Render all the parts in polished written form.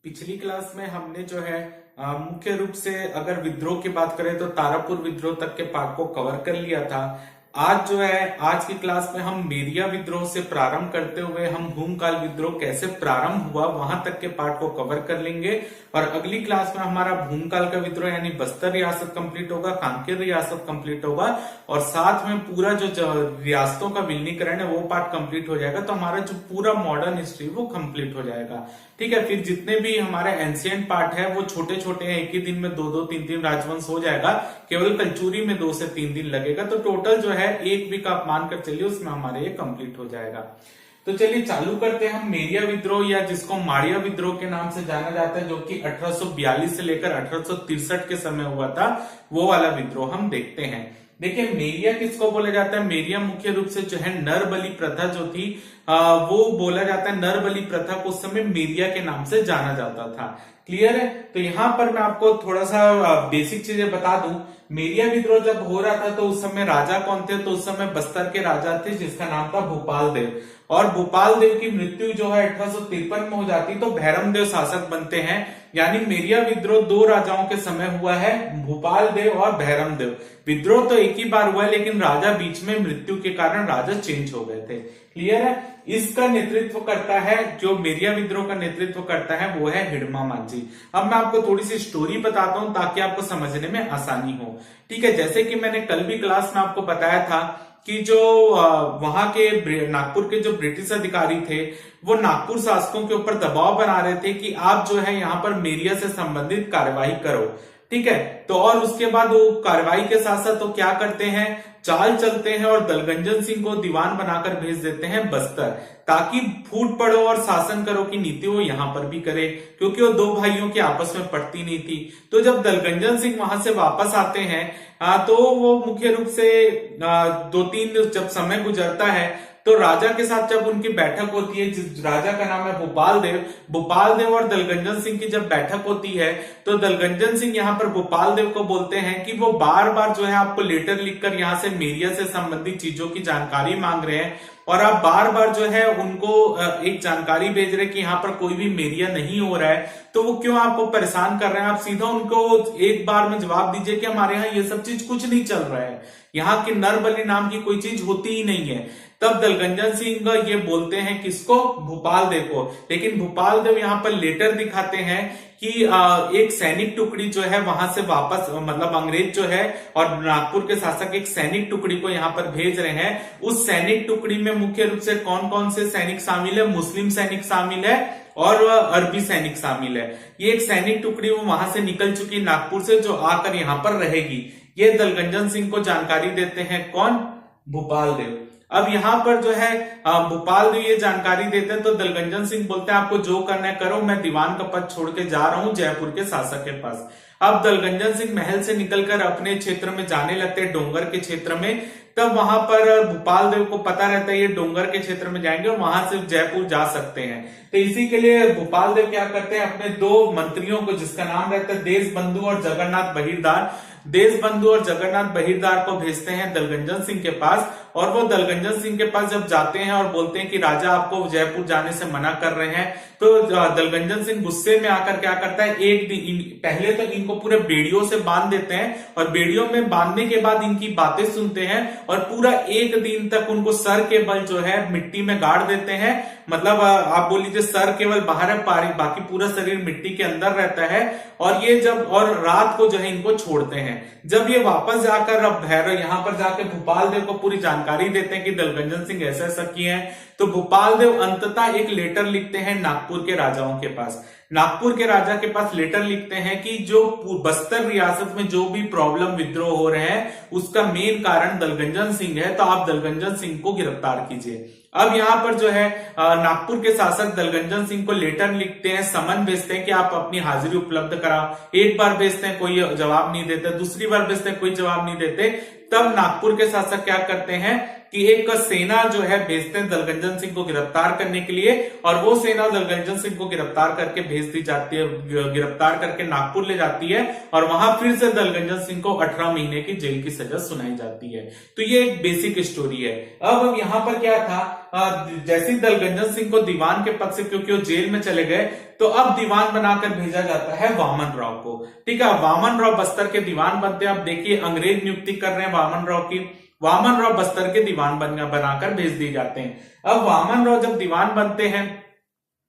पिछली क्लास में हमने जो है मुख्य रूप से अगर विद्रोह की बात करें तो तारापुर विद्रोह तक के पार्ट को कवर कर लिया था। आज जो है आज की क्लास में हम मेरिया विद्रोह से प्रारंभ करते हुए हम भूमकाल विद्रोह कैसे प्रारंभ हुआ वहां तक के पार्ट को कवर कर लेंगे और अगली क्लास में हमारा भूमकाल का विद्रोह यानी बस्तर रियासत कंप्लीट होगा, कांकेर रियासत कंप्लीट होगा और साथ में पूरा जो रियासतों का विलीनीकरण है वो पार्ट कंप्लीट हो जाएगा। तो हमारा जो पूरा मॉडर्न हिस्ट्री वो कंप्लीट हो जाएगा। ठीक है, फिर जितने भी हमारे एंशियंट पार्ट है वो छोटे छोटे हैं, एक ही दिन में दो तीन तीन राजवंश हो जाएगा। केवल कलचुरी में 2 से 3 दिन लगेगा। तो टोटल जो है एक वीक आप मानकर चलिए उसमें हमारे ये कंप्लीट हो जाएगा। तो चलिए चालू करते हैं हम मेरिया विद्रोह या जिसको माड़िया विद्रोह के नाम से जाना जाता है, जो कि 1842 से लेकर 1863 के समय हुआ था, वो वाला विद्रोह हम देखते हैं। देखिए मेरिया किसको बोला जाता है? मेरिया मुख्य रूप से जो है नर बलि प्रथा जो थी वो बोला जाता है। नर बलि प्रथा को उस समय मेरिया के नाम से जाना जाता था। क्लियर है? तो यहां पर मैं आपको थोड़ा सा बेसिक चीजें बता दूं। मेरिया विद्रोह जब हो रहा था तो उस समय राजा कौन थे? तो उस समय बस्तर के राजा थे जिसका नाम था भूपाल देव। और भूपाल देव की मृत्यु जो है 1853 में हो जाती तो भैरम देव शासक बनते हैं। यानी मेरिया विद्रोह 2 राजाओं के समय हुआ है, भूपाल देव और भैरम देव। विद्रोह तो एक ही बार हुआ है लेकिन राजा बीच में मृत्यु के कारण राजा चेंज हो गए थे। क्लियर है? इसका नेतृत्व करता है, जो मेरिया विद्रोह का नेतृत्व करता है वो है हिडमा मांझी। अब मैं आपको थोड़ी सी स्टोरी बताता हूं ताकि आपको समझने में आसानी हो। ठीक है, जैसे कि मैंने कल भी क्लास में आपको बताया था कि जो वहां के नागपुर के जो ब्रिटिश अधिकारी थे वो नागपुर शासकों के ऊपर दबाव बना रहे थे कि आप जो है यहाँ पर मेरिया से संबंधित कार्यवाही करो। ठीक है, तो और उसके बाद वो कार्रवाई के साथ साथ तो क्या करते हैं, चाल चलते हैं और दलगंजन सिंह को दीवान बनाकर भेज देते हैं बस्तर, ताकि फूट पड़ो और शासन करो की नीति वो यहां पर भी करे, क्योंकि वो 2 भाइयों की आपस में पड़ती नहीं थी। तो जब दलगंजन सिंह वहां से वापस आते हैं तो वो मुख्य रूप से 2-3 जब समय गुजरता है तो राजा के साथ जब उनकी बैठक होती है, जिस राजा का नाम है भूपाल देव और दलगंजन सिंह की जब बैठक होती है तो दलगंजन सिंह यहाँ पर भूपाल देव को बोलते हैं कि वो बार बार जो है आपको लेटर लिखकर यहाँ से मेरिया से संबंधित चीजों की जानकारी मांग रहे हैं और आप बार बार जो है उनको एक जानकारी भेज रहे कि यहाँ पर कोई भी मेरिया नहीं हो रहा है, तो वो क्यों आपको परेशान कर रहे हैं? आप सीधा उनको एक बार में जवाब दीजिए कि हमारे यहाँ ये सब चीज कुछ नहीं चल रहा है, यहाँ की नरबली नाम की कोई चीज होती ही नहीं है। तब दलगंजन सिंह ये बोलते हैं किसको? भूपाल देव को। लेकिन भूपाल देव यहाँ पर लेटर दिखाते हैं कि एक सैनिक टुकड़ी जो है वहां से वापस, मतलब अंग्रेज जो है और नागपुर के शासक एक सैनिक टुकड़ी को यहाँ पर भेज रहे हैं। उस सैनिक टुकड़ी में मुख्य रूप से कौन कौन से सैनिक शामिल है? मुस्लिम सैनिक शामिल है और अरबी सैनिक शामिल है। ये एक सैनिक टुकड़ी वो वहां से निकल चुकी नागपुर से, जो आकर यहाँ पर रहेगी। ये दलगंजन सिंह को जानकारी देते हैं कौन? भूपाल देव। अब यहाँ पर जो है भूपाल देव ये जानकारी देते हैं तो दलगंजन सिंह बोलते हैं आपको जो करना है करो, मैं दीवान का पद छोड़ के जा रहा हूं जयपुर के शासक के पास। अब दलगंजन सिंह महल से निकलकर अपने क्षेत्र में जाने लगते हैं, डोंगर के क्षेत्र में। तब वहां पर भूपाल देव को पता रहता है ये डोंगर के क्षेत्र में जाएंगे और वहां से जयपुर जा सकते हैं। तो इसी के लिए भूपाल देव क्या करते हैं, अपने 2 मंत्रियों को, जिसका नाम रहता है देशबंधु और जगन्नाथ बहिरदार को भेजते हैं दलगंजन सिंह के पास। और वो दलगंजन सिंह के पास जब जाते हैं और बोलते हैं कि राजा आपको जयपुर जाने से मना कर रहे हैं, तो दलगंजन सिंह गुस्से में आकर क्या करता है, एक दिन पहले तो इनको पूरे बेड़ियों से बांध देते हैं और बेड़ियों में बांधने के बाद इनकी बातें सुनते हैं और पूरा 1 दिन तक उनको सर के बल जो है मिट्टी में गाड़ देते हैं। मतलब आप बोल लीजिए सर केवल बाहर है, बाकी पूरा शरीर मिट्टी के अंदर रहता है। और रात को जो है इनको छोड़ते हैं। जब ये वापस जाकर अब भैरव यहाँ पर जाकर भूपाल देव को पूरी जानकारी देते हैं कि दलगंजन सिंह ऐसा ऐसा किए हैं, तो भूपाल देव अंततः एक लेटर लिखते हैं नागपुर के राजाओं के पास। नागपुर के राजा के पास लेटर लिखते हैं कि जो बस्तर रियासत में जो भी प्रॉब्लम विद्रोह हो रहे हैं उसका मेन कारण दलगंजन सिंह है, तो आप दलगंजन सिंह को गिरफ्तार कीजिए। अब यहाँ पर जो है नागपुर के शासक दलगंजन सिंह को लेटर लिखते हैं, समन भेजते हैं कि आप अपनी हाजिरी उपलब्ध कराओ। एक बार भेजते हैं, कोई जवाब नहीं देते, दूसरी बार भेजते हैं, कोई जवाब नहीं देते। तब नागपुर के शासक क्या करते हैं, कि एक सेना जो है भेजते हैं दलगंजन सिंह को गिरफ्तार करने के लिए, और वो सेना दलगंजन सिंह को गिरफ्तार करके भेज दी जाती है, गिरफ्तार करके नागपुर ले जाती है, और वहां फिर से दलगंजन सिंह को 18 महीने की जेल की सजा सुनाई जाती है। तो ये एक बेसिक स्टोरी है। अब यहाँ पर क्या था, जैसे ही दलगंजन सिंह को दीवान के पद से, क्योंकि वो जेल में चले गए, तो अब दीवान बनाकर भेजा जाता है वामन राव को। ठीक है, वामन राव बस्तर के दीवान बनते हैं। अब देखिए अंग्रेज नियुक्ति कर रहे हैं वामन राव की, वामन राव बस्तर के दीवान बनाकर भेज दिए जाते हैं। अब वामन राव जब दीवान बनते हैं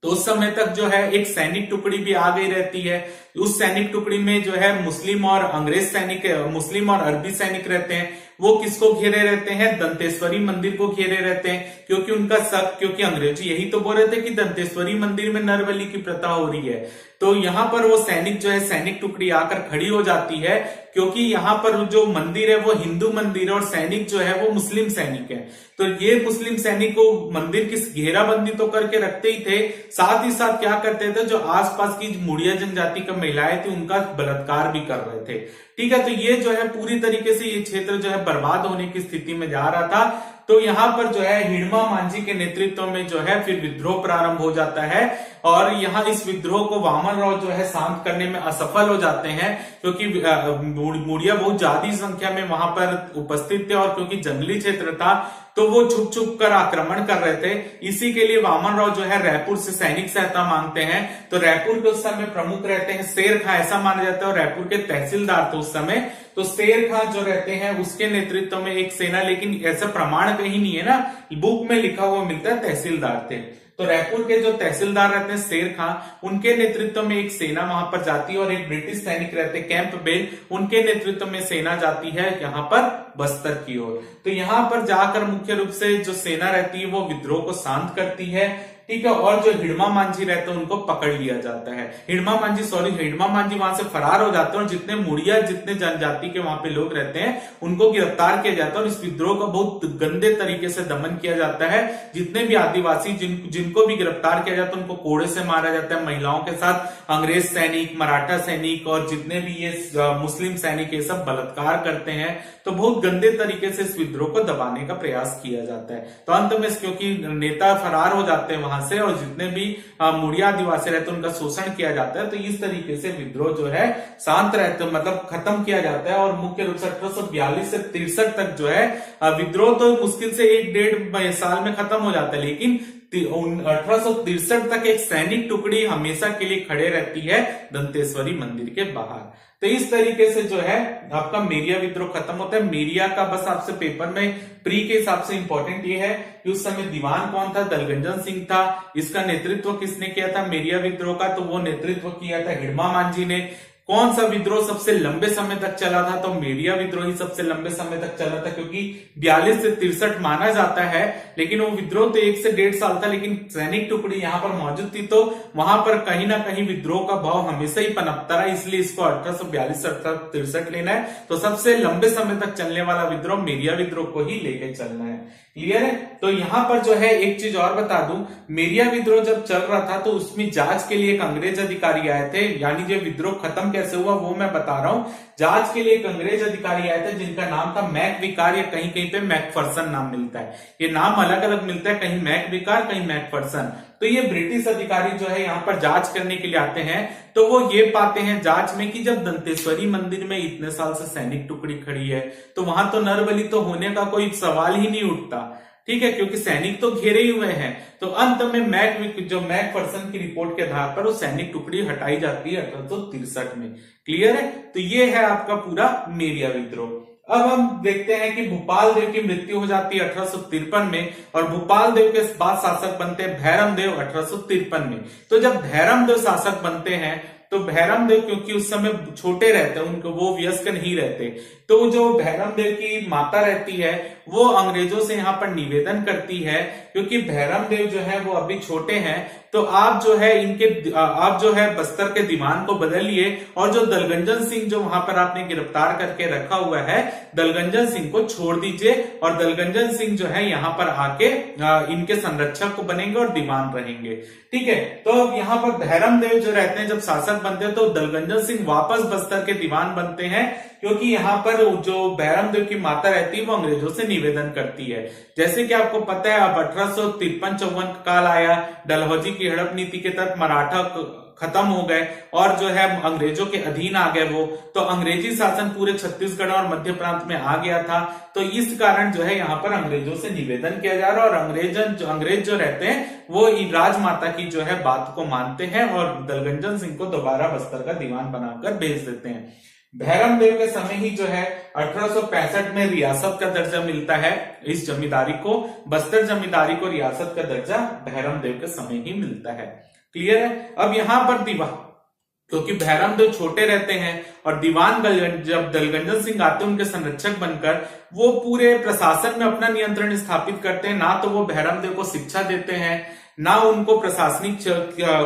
तो उस समय तक जो है एक सैनिक टुकड़ी भी आ गई रहती है। उस सैनिक टुकड़ी में जो है मुस्लिम और अंग्रेज सैनिक, मुस्लिम और अरबी सैनिक रहते हैं। वो किसको घेरे रहते हैं, दंतेश्वरी मंदिर को घेरे रहते हैं, क्योंकि उनका शक, क्योंकि अंग्रेजी यही तो बोल रहे थे कि दंतेश्वरी मंदिर में नरबली की प्रथा हो रही है। तो यहाँ पर वो सैनिक जो है, सैनिक टुकड़ी आकर खड़ी हो जाती है, क्योंकि यहाँ पर जो मंदिर है वो हिंदू मंदिर है और सैनिक जो है वो मुस्लिम सैनिक है। तो ये मुस्लिम सैनिक को मंदिर की घेराबंदी तो करके रखते ही थे, साथ ही साथ क्या करते थे, जो आसपास की मुड़िया जनजाति की महिलाएं थी उनका बलात्कार भी कर रहे थे। ठीक है, तो ये जो है पूरी तरीके से ये क्षेत्र जो है बर्बाद होने की स्थिति में जा रहा था। तो यहाँ पर जो है हिड़मा मांझी के नेतृत्व में जो है फिर विद्रोह प्रारंभ हो जाता है, और यहाँ इस विद्रोह को वामन राव जो है शांत करने में असफल हो जाते हैं, क्योंकि मुड़िया बहुत ज्यादा संख्या में वहां पर उपस्थित थे, और क्योंकि जंगली क्षेत्र था तो वो छुप छुप कर आक्रमण कर रहे थे। इसी के लिए वामन राव जो है रायपुर से सैनिक सहायता मांगते हैं। तो रायपुर के उस समय प्रमुख रहते हैं शेर खां, ऐसा माना जाता है, और रायपुर के तहसीलदार थे उस समय। तो शेर खां जो रहते हैं उसके नेतृत्व में एक सेना, लेकिन ऐसा प्रमाण कहीं नहीं है ना, बुक में लिखा हुआ मिलता है तहसीलदार थे। तो रायपुर के जो तहसीलदार रहते हैं शेर खां, उनके नेतृत्व में एक सेना वहां पर जाती है, और एक ब्रिटिश सैनिक रहते हैं कैंपबेल, उनके नेतृत्व में सेना जाती है यहाँ पर बस्तर की ओर। तो यहाँ पर जाकर मुख्य रूप से जो सेना रहती है वो विद्रोह को शांत करती है। ठीक है, और जो हिड़मा मांझी रहते हैं उनको पकड़ लिया जाता है। हिड़मा मांझी वहां से फरार हो जाते हैं, और जितने मुड़िया, जितने जनजाति के वहां पे लोग रहते हैं उनको गिरफ्तार किया जाता है, और इस विद्रोह का बहुत गंदे तरीके से दमन किया जाता है। जितने भी आदिवासी जिनको भी गिरफ्तार किया जाता है उनको कोड़े से मारा जाता है, महिलाओं के साथ अंग्रेज सैनिक, मराठा सैनिक और जितने भी ये मुस्लिम सैनिक ये सब बलात्कार करते हैं। तो बहुत गंदे तरीके से इस विद्रोह को दबाने का प्रयास किया जाता है। तो अंत में क्योंकि नेता फरार हो जाते हैं वहां से, और जितने भी मुड़िया आदिवासी रहते हैं उनका शोषण किया जाता है, तो इस तरीके से विद्रोह जो है शांत रहते, मतलब खत्म किया जाता है। और मुख्य रूप से 1842 से 63 तक जो है विद्रोह तो मुश्किल से 1-1.5 साल में खत्म हो जाता है, लेकिन 1863 तक एक सैनिक टुकड़ी हमेशा के लिए खड़े रहती है दंतेश्वरी मंदिर के बाहर। तो इस तरीके से जो है आपका मेरिया विद्रोह खत्म होता है। मेरिया का बस आपसे पेपर में प्री के हिसाब से इंपॉर्टेंट ये है कि उस समय दीवान कौन था, दलगंजन सिंह था। इसका नेतृत्व किसने किया था मेरिया विद्रोह का, तो वो नेतृत्व किया था हिड़मा मांझी ने। कौन सा विद्रोह सबसे लंबे समय तक चला था, तो मेरिया विद्रोह ही सबसे लंबे समय तक चला था, क्योंकि 42 से 63 माना जाता है, लेकिन वो विद्रोह तो 1 से 1.5 साल था। लेकिन सैनिक टुकड़ी यहाँ पर मौजूद थी, तो वहां पर कहीं ना कहीं विद्रोह का भाव हमेशा ही पनपता रहा, इसलिए इसको 1842 से 1863 लेना है। तो सबसे लंबे समय तक चलने वाला विद्रोह मेरिया विद्रोह को ही लेके चलना है। क्लियर है। तो यहाँ पर जो है एक चीज और बता दूं, मेरिया विद्रोह जब चल रहा था तो उसमें जांच के लिए एक अंग्रेज अधिकारी आए थे, यानी जो विद्रोह खत्म कैसे हुआ वो मैं बता रहा हूं। जांच के लिए एक अंग्रेज अधिकारी आए थे जिनका नाम था मैकविकार, या कहीं कहीं पे मैकफर्सन नाम मिलता है। ये नाम अलग अलग मिलता है, कहीं मैकविकार कहीं मैकफर्सन। तो ये ब्रिटिश अधिकारी जो है यहाँ पर जांच करने के लिए आते हैं, तो वो ये पाते हैं जांच में कि जब दंतेश्वरी मंदिर में इतने साल से सैनिक टुकड़ी खड़ी है तो वहां तो नरबली तो होने का कोई सवाल ही नहीं उठता। ठीक है, क्योंकि सैनिक तो घेरे हुए हैं। तो अंत में मैकफर्सन की रिपोर्ट के आधार पर वो सैनिक टुकड़ी हटाई जाती है 1863 में। क्लियर है। तो ये है आपका पूरा मेरिया विद्रोह। अब हम देखते हैं कि भूपाल देव की मृत्यु हो जाती है 1853 में, और भूपाल देव के बाद शासक बनते हैं भैरम देव 1853 में। तो जब भैरम देव शासक बनते हैं तो भैरम देव क्योंकि उस समय छोटे रहते हैं, उनको वो वयस्क नहीं रहते, तो जो भैरम देव की माता रहती है वो अंग्रेजों से यहाँ पर निवेदन करती है, क्योंकि भैरम देव जो है वो अभी छोटे हैं, तो आप जो है बस्तर के दीवान को बदलिए, और जो दलगंजन सिंह जो वहां पर आपने गिरफ्तार करके रखा हुआ है दलगंजन सिंह को छोड़ दीजिए, और दलगंजन सिंह जो है यहाँ पर आके इनके संरक्षक को बनेंगे और दीवान रहेंगे। ठीक है। तो यहाँ पर भैरम देव जो रहते हैं जब शासक बनते हैं तो दलगंजन सिंह वापस बस्तर के दीवान बनते हैं, क्योंकि यहाँ पर पर जो बैरम देव की माता रहती है वो अंग्रेजों से निवेदन करती है। जैसे कि आपको पता है अब 1853-54 काल आया, डलहौजी की हड़प नीति के तहत मराठा खत्म हो गए और जो है अंग्रेजों के अधीन आ गए वो, तो अंग्रेजी शासन पूरे छत्तीसगढ़ और मध्य प्रांत में आ गया था। तो इस कारण जो है यहाँ पर अंग्रेजों से निवेदन किया जा रहा है और अंग्रेज जो रहते हैं वो राजमाता की जो है बात को मानते हैं और दलगंजन सिंह को दोबारा बस्तर का दीवान बनाकर भेज देते हैं। भैरम देव के समय ही जो है 1865 में रियासत का दर्जा मिलता है इस जमींदारी को, बस्तर जमींदारी को रियासत का दर्जा भैरम देव के समय ही मिलता है। क्लियर है। अब यहां पर दीवान, क्योंकि भैरम देव छोटे रहते हैं और दीवान जब दलगंजन सिंह आते हैं उनके संरक्षक बनकर, वो पूरे प्रशासन में अपना नियंत्रण स्थापित करते हैं। ना तो वो भैरम देव को शिक्षा देते हैं, ना उनको प्रशासनिक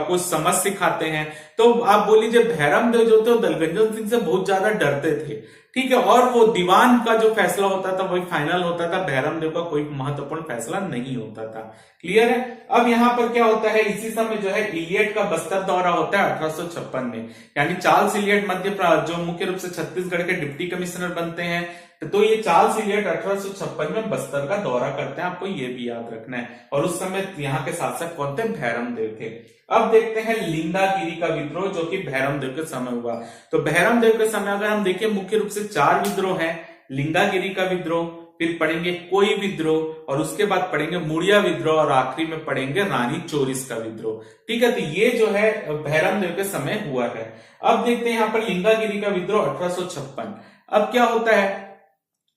कुछ समझ सिखाते हैं। तो आप बोल लीजिए भैरम देव जो थे दलगंजन सिंह से बहुत ज्यादा डरते थे, ठीक है, और वो दीवान का जो फैसला होता था वही फाइनल होता था, भैरम देव का कोई महत्वपूर्ण फैसला नहीं होता था। क्लियर है। अब यहाँ पर क्या होता है, इसी समय जो है इलियट का बस्तर दौरा होता है 1856 में, यानी चार्ल्स इलियट जो मुख्य रूप से छत्तीसगढ़ के डिप्टी कमिश्नर बनते हैं, तो ये चार्ल्स इलियट 1856 में बस्तर का दौरा करते हैं, आपको ये भी याद रखना है। और उस समय यहाँ के शासक कौन थे, भैरम देव थे। अब देखते हैं लिंगागिरी का विद्रोह जो कि भैरम देव के समय हुआ। तो भैरम देव के समय अगर हम देखें मुख्य रूप से 4 विद्रोह हैं, लिंगागिरी का विद्रोह, फिर पढ़ेंगे कोई विद्रोह, और उसके बाद पढ़ेंगे मुड़िया विद्रोह, और आखिरी में पढ़ेंगे रानी चोरिस का विद्रोह। ठीक है, तो ये जो है भैरम देव के समय हुआ है। अब देखते हैं यहाँ पर लिंगागिरी का विद्रोह 1856। अब क्या होता है,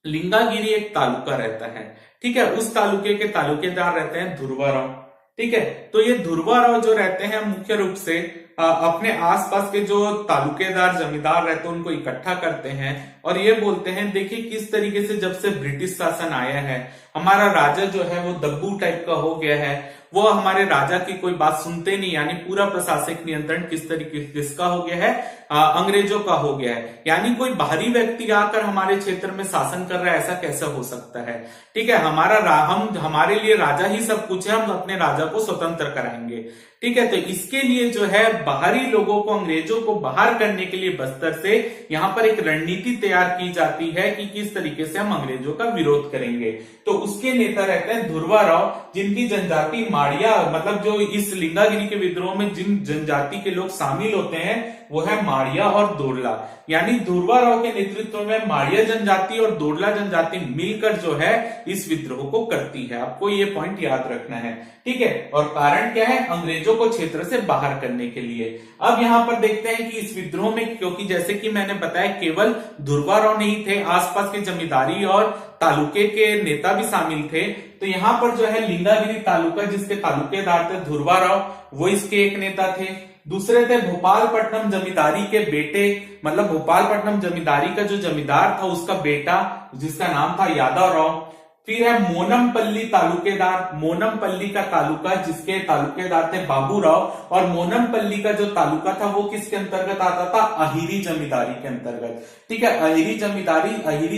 लिंगागिरी एक तालुका रहता है, ठीक है, उस तालुके के तालुकेदार रहते हैं धुरवा राव। ठीक है, तो ये धुरवा राव जो रहते हैं मुख्य रूप से अपने आसपास के जो तालुकेदार जमींदार रहते हैं उनको इकट्ठा करते हैं और ये बोलते हैं, देखिए किस तरीके से जब से ब्रिटिश शासन आया है हमारा राजा जो है वो दब्बू टाइप का हो गया है, वो हमारे राजा की कोई बात सुनते नहीं, यानी पूरा प्रशासनिक नियंत्रण किस तरीके किसका हो गया है, अंग्रेजों का हो गया है। यानी कोई बाहरी व्यक्ति आकर हमारे क्षेत्र में शासन कर रहा है, ऐसा कैसे हो सकता है। ठीक है, हमारे लिए राजा ही सब कुछ है, हम अपने राजा को स्वतंत्र कराएंगे। ठीक है, तो इसके लिए जो है बाहरी लोगों को, अंग्रेजों को बाहर करने के लिए बस्तर से यहाँ पर एक रणनीति तैयार की जाती है कि किस तरीके से हम अंग्रेजों का विरोध करेंगे। तो उसके नेता रहते हैं धुरवा राव, जिनकी जनजाति माड़िया, मतलब जो इस लिंगागिरी के विद्रोह में जिन जनजाति के लोग शामिल होते हैं वो है माड़िया और दोरला। यानी धुरवा राव के नेतृत्व में माड़िया जनजाति और दोरला जनजाति मिलकर जो है इस विद्रोह को करती है। आपको ये पॉइंट याद रखना है। ठीक है, और कारण क्या है, अंग्रेजों को क्षेत्र से बाहर करने के लिए। अब यहाँ पर देखते हैं कि इस विद्रोह में, क्योंकि जैसे कि मैंने बताया केवल धुरवा राव नहीं थे, आसपास के जमींदारी और तालुके के नेता भी शामिल थे। तो यहाँ पर जो है लिंगागिरी तालुका जिसके तालुकेदार थे धुरवा राव, वो इसके एक नेता थे। दूसरे थे भोपालपट्टनम जमींदारी के बेटे, मतलब भोपालपट्टनम जमींदारी का जो जमींदार था उसका बेटा जिसका नाम था यादव राव। फिर है मोनमपल्ली तालुकेदार, मोनमपल्ली का तालुका जिसके तालुकेदार थे बाबू राव, और मोनमपल्ली का जो तालुका था वो किसके अंतर्गत आता था, अहिरी जमींदारी के अंतर्गत। ठीक है, अहिरी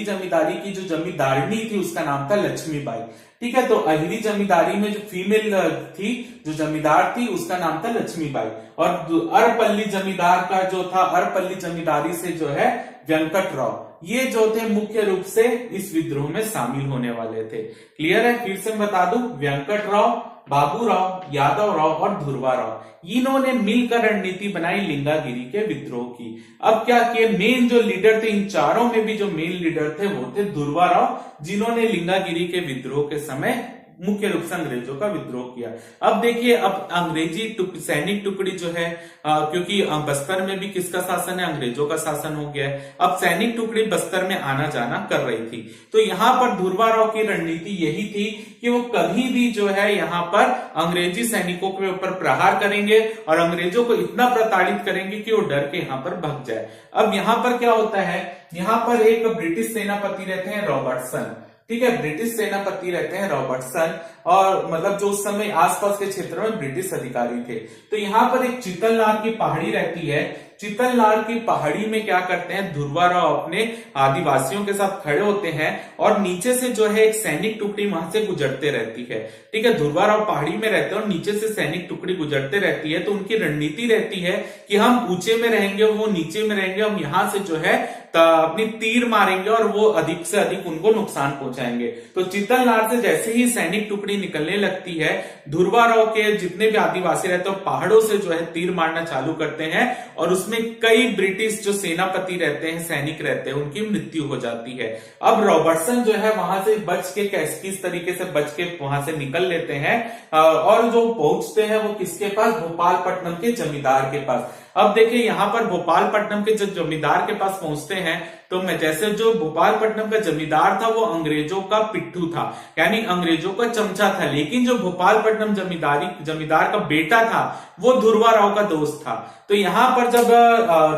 जमींदारी की जो जमींदारनी थी उसका नाम था लक्ष्मीबाई। ठीक है, तो अहिरी जमींदारी में जो फीमेल थी, जो जमींदार थी उसका नाम था लक्ष्मीबाई। और अरपल्ली जमींदार का जो था, अरपल्ली जमींदारी से जो है वेंकट राव, ये जो थे मुख्य रूप से इस विद्रोह में शामिल होने वाले थे। क्लियर है, फिर से बता दूं, वेंकट राव, बाबू राव, यादव राव और धुरवा राव, इन्होंने मिलकर रणनीति बनाई लिंगागिरी के विद्रोह की। अब क्या किए, मेन जो लीडर थे, इन चारों में भी जो मेन लीडर थे वो थे धुरवा राव, जिन्होंने लिंगागिरी के विद्रोह के समय मुख्य रूप से अंग्रेजों का विद्रोह किया। अब देखिए, अब अंग्रेजी सैनिक टुकड़ी जो है, क्योंकि बस्तर में भी किसका शासन है, अंग्रेजों का शासन हो गया है, अब सैनिक टुकड़ी बस्तर में आना जाना कर रही थी। तो यहाँ पर धुरवा राव की रणनीति यही थी कि वो कभी भी जो है यहाँ पर अंग्रेजी सैनिकों के ऊपर प्रहार करेंगे और अंग्रेजों को इतना प्रताड़ित करेंगे कि वो डर के यहाँ पर भाग जाए। अब यहाँ पर क्या होता है, यहाँ पर एक ब्रिटिश सेनापति रहते हैं रॉबर्टसन। ठीक है, ब्रिटिश सेनापति रहते हैं रॉबर्टसन, और मतलब जो उस समय आसपास के क्षेत्र में ब्रिटिश अधिकारी थे। तो यहाँ पर एक चितलनार की पहाड़ी रहती है। चितलनार की पहाड़ी में क्या करते हैं, ध्रुवा राव अपने आदिवासियों के साथ खड़े होते हैं और नीचे से जो है एक सैनिक टुकड़ी वहां से गुजरते रहती है। ठीक है, ध्रुवा राव पहाड़ी में रहते हैं और नीचे से सैनिक टुकड़ी गुजरते रहती है। तो उनकी रणनीति रहती है कि हम ऊंचे में रहेंगे, वो नीचे में रहेंगे, हम यहां से जो है अपनी तीर मारेंगे और वो अधिक से अधिक उनको नुकसान पहुंचाएंगे। तो चितलनार से जैसे ही सैनिक टुकड़ी निकलने लगती है, ध्रुवा राव के जितने भी आदिवासी रहते हैं पहाड़ों से जो है तीर मारना चालू करते हैं और उसमें कई ब्रिटिश जो सेनापति रहते हैं, सैनिक रहते हैं, उनकी मृत्यु हो जाती है। अब रॉबर्टसन जो है वहां से बच के किस तरीके से बच के वहां से निकल लेते हैं और जो पहुंचते हैं वो किसके पास, भोपालपट्टनम के जमींदार के पास। अब देखिए यहाँ पर भोपालपट्टनम के जो जमींदार के पास पहुंचते हैं तो मैं जैसे जो भोपालपट्टनम का जमींदार था वो अंग्रेजों का पिट्ठू था, यानी अंग्रेजों का चमचा था, लेकिन जो भोपालपट्टनम जमींदार का बेटा था वो ध्रुवा राव का दोस्त था। तो यहाँ पर जब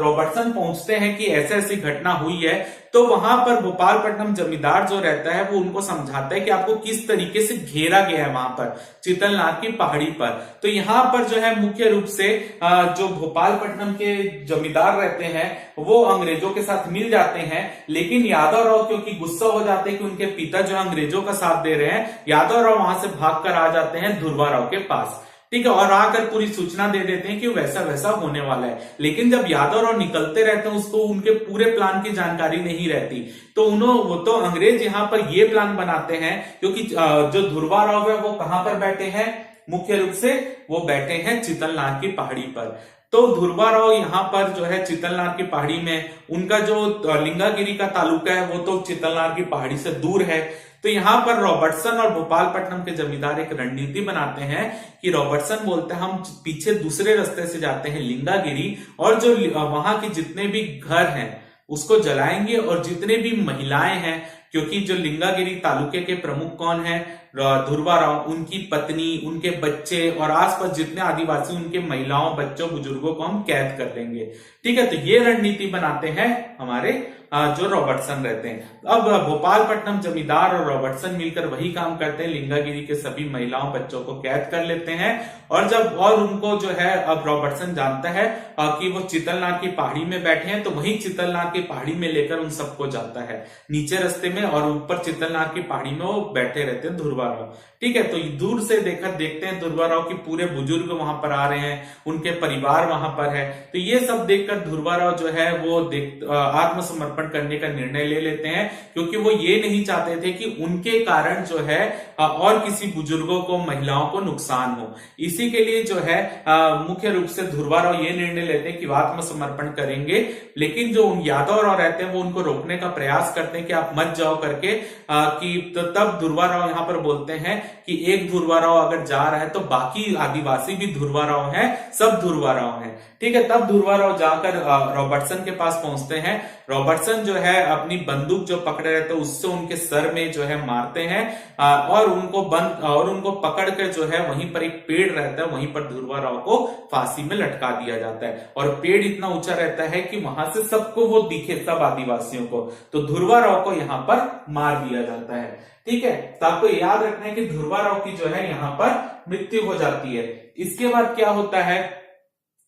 रॉबर्टसन पहुंचते हैं कि ऐसे ऐसी घटना हुई है, तो वहां पर भोपालपट्टनम जमींदार जो रहता है वो उनको समझाता है कि आपको किस तरीके से घेरा गया है वहां पर चितलनार की पहाड़ी पर। तो यहाँ पर जो है मुख्य रूप से जो भोपालपट्टनम के जमींदार रहते हैं वो अंग्रेजों के साथ मिल जाते हैं, लेकिन यादव राव क्योंकि गुस्सा हो जाते हैं कि उनके पिता जो अंग्रेजों का साथ दे रहे हैं, यादव राव वहां से भागकर आ जाते हैं ध्रुवा राव के पास। ठीक है, और आकर पूरी सूचना दे देते हैं कि वैसा वैसा होने वाला है। लेकिन जब यादव राव निकलते रहते हैं उसको उनके पूरे प्लान की जानकारी नहीं रहती, तो वो तो अंग्रेज यहाँ पर ये प्लान बनाते हैं, क्योंकि जो ध्रुवा राव है वो कहां पर बैठे हैं, मुख्य रूप से वो बैठे हैं चितलनार की पहाड़ी पर। तो ध्रुवा राव यहाँ पर जो है चितलनार की पहाड़ी में, उनका जो लिंगागिरी का तालुका है वो तो चितलनार की पहाड़ी से दूर है। तो यहाँ पर रॉबर्टसन और भोपालपट्टनम के जमींदार एक रणनीति बनाते हैं कि रॉबर्टसन बोलते हैं हम पीछे दूसरे रास्ते से जाते हैं लिंगागिरी, और जो वहां के जितने भी घर हैं उसको जलाएंगे, और जितने भी महिलाएं हैं, क्योंकि जो लिंगागिरी तालुके के प्रमुख कौन है, ध्रुवा राव, उनकी पत्नी, उनके बच्चे और आसपास जितने आदिवासी उनके महिलाओं, बच्चों, बुजुर्गों को हम कैद कर लेंगे। ठीक है, तो ये रणनीति बनाते हैं हमारे जो रॉबर्टसन रहते हैं। अब भोपालपट्टनम जमींदार और रॉबर्टसन मिलकर वही काम करते हैं, लिंगागिरी के सभी महिलाओं, बच्चों को कैद कर लेते हैं। और उनको जो है अब रॉबर्टसन जानता है कि वो चितलनार की पहाड़ी में बैठे हैं, तो वही चितलनार की पहाड़ी में लेकर उन सबको जाता है नीचे रास्ते में, और ऊपर चितलनार की पहाड़ी में वो बैठे रहते हैं ध्रुवा राव। ठीक है, तो दूर से देखते हैं ध्रुवा राव की पूरे बुजुर्ग वहां पर आ रहे हैं, उनके परिवार वहां पर है। तो ये सब देखकर ध्रुवा राव जो है वो आत्मसमर्पण करने का निर्णय ले लेते हैं, क्योंकि वो ये नहीं चाहते थे कि उनके कारण जो है और किसी बुजुर्गों को, महिलाओं को नुकसान हो। इसी के लिए जो है मुख्य रूप से ध्रुवा राव ये निर्णय लेते हैं कि वो आत्मसमर्पण करेंगे, लेकिन जो यादव राव रहते हैं वो उनको रोकने का प्रयास करते हैं कि आप मत जाओ करके। तब ध्रुवा राव यहाँ पर बोलते हैं कि एक ध्रुवा राव अगर जा रहा है तो बाकी आदिवासी भी ध्रुवा राव हैं, सब ध्रुवा राव हैं। ठीक है, तब ध्रुवा राव जाकर रॉबर्टसन के पास पहुंचते हैं। रॉबर्टसन जो है अपनी बंदूक जो पकड़े रहते हैं उससे उनके सर में जो है मारते हैं, और उनको पकड़ कर जो है वहीं पर एक पेड़ रहता है, वहीं पर ध्रुवा राव को फांसी में लटका दिया जाता है। और पेड़ इतना ऊंचा रहता है कि वहां से सबको वो दिखे, सब आदिवासियों को। तो ध्रुवा राव को यहाँ पर मार दिया जाता है। ठीक है, तो आपको याद रखना है कि ध्रुवा राव की जो है यहाँ पर मृत्यु हो जाती है। इसके बाद क्या होता है,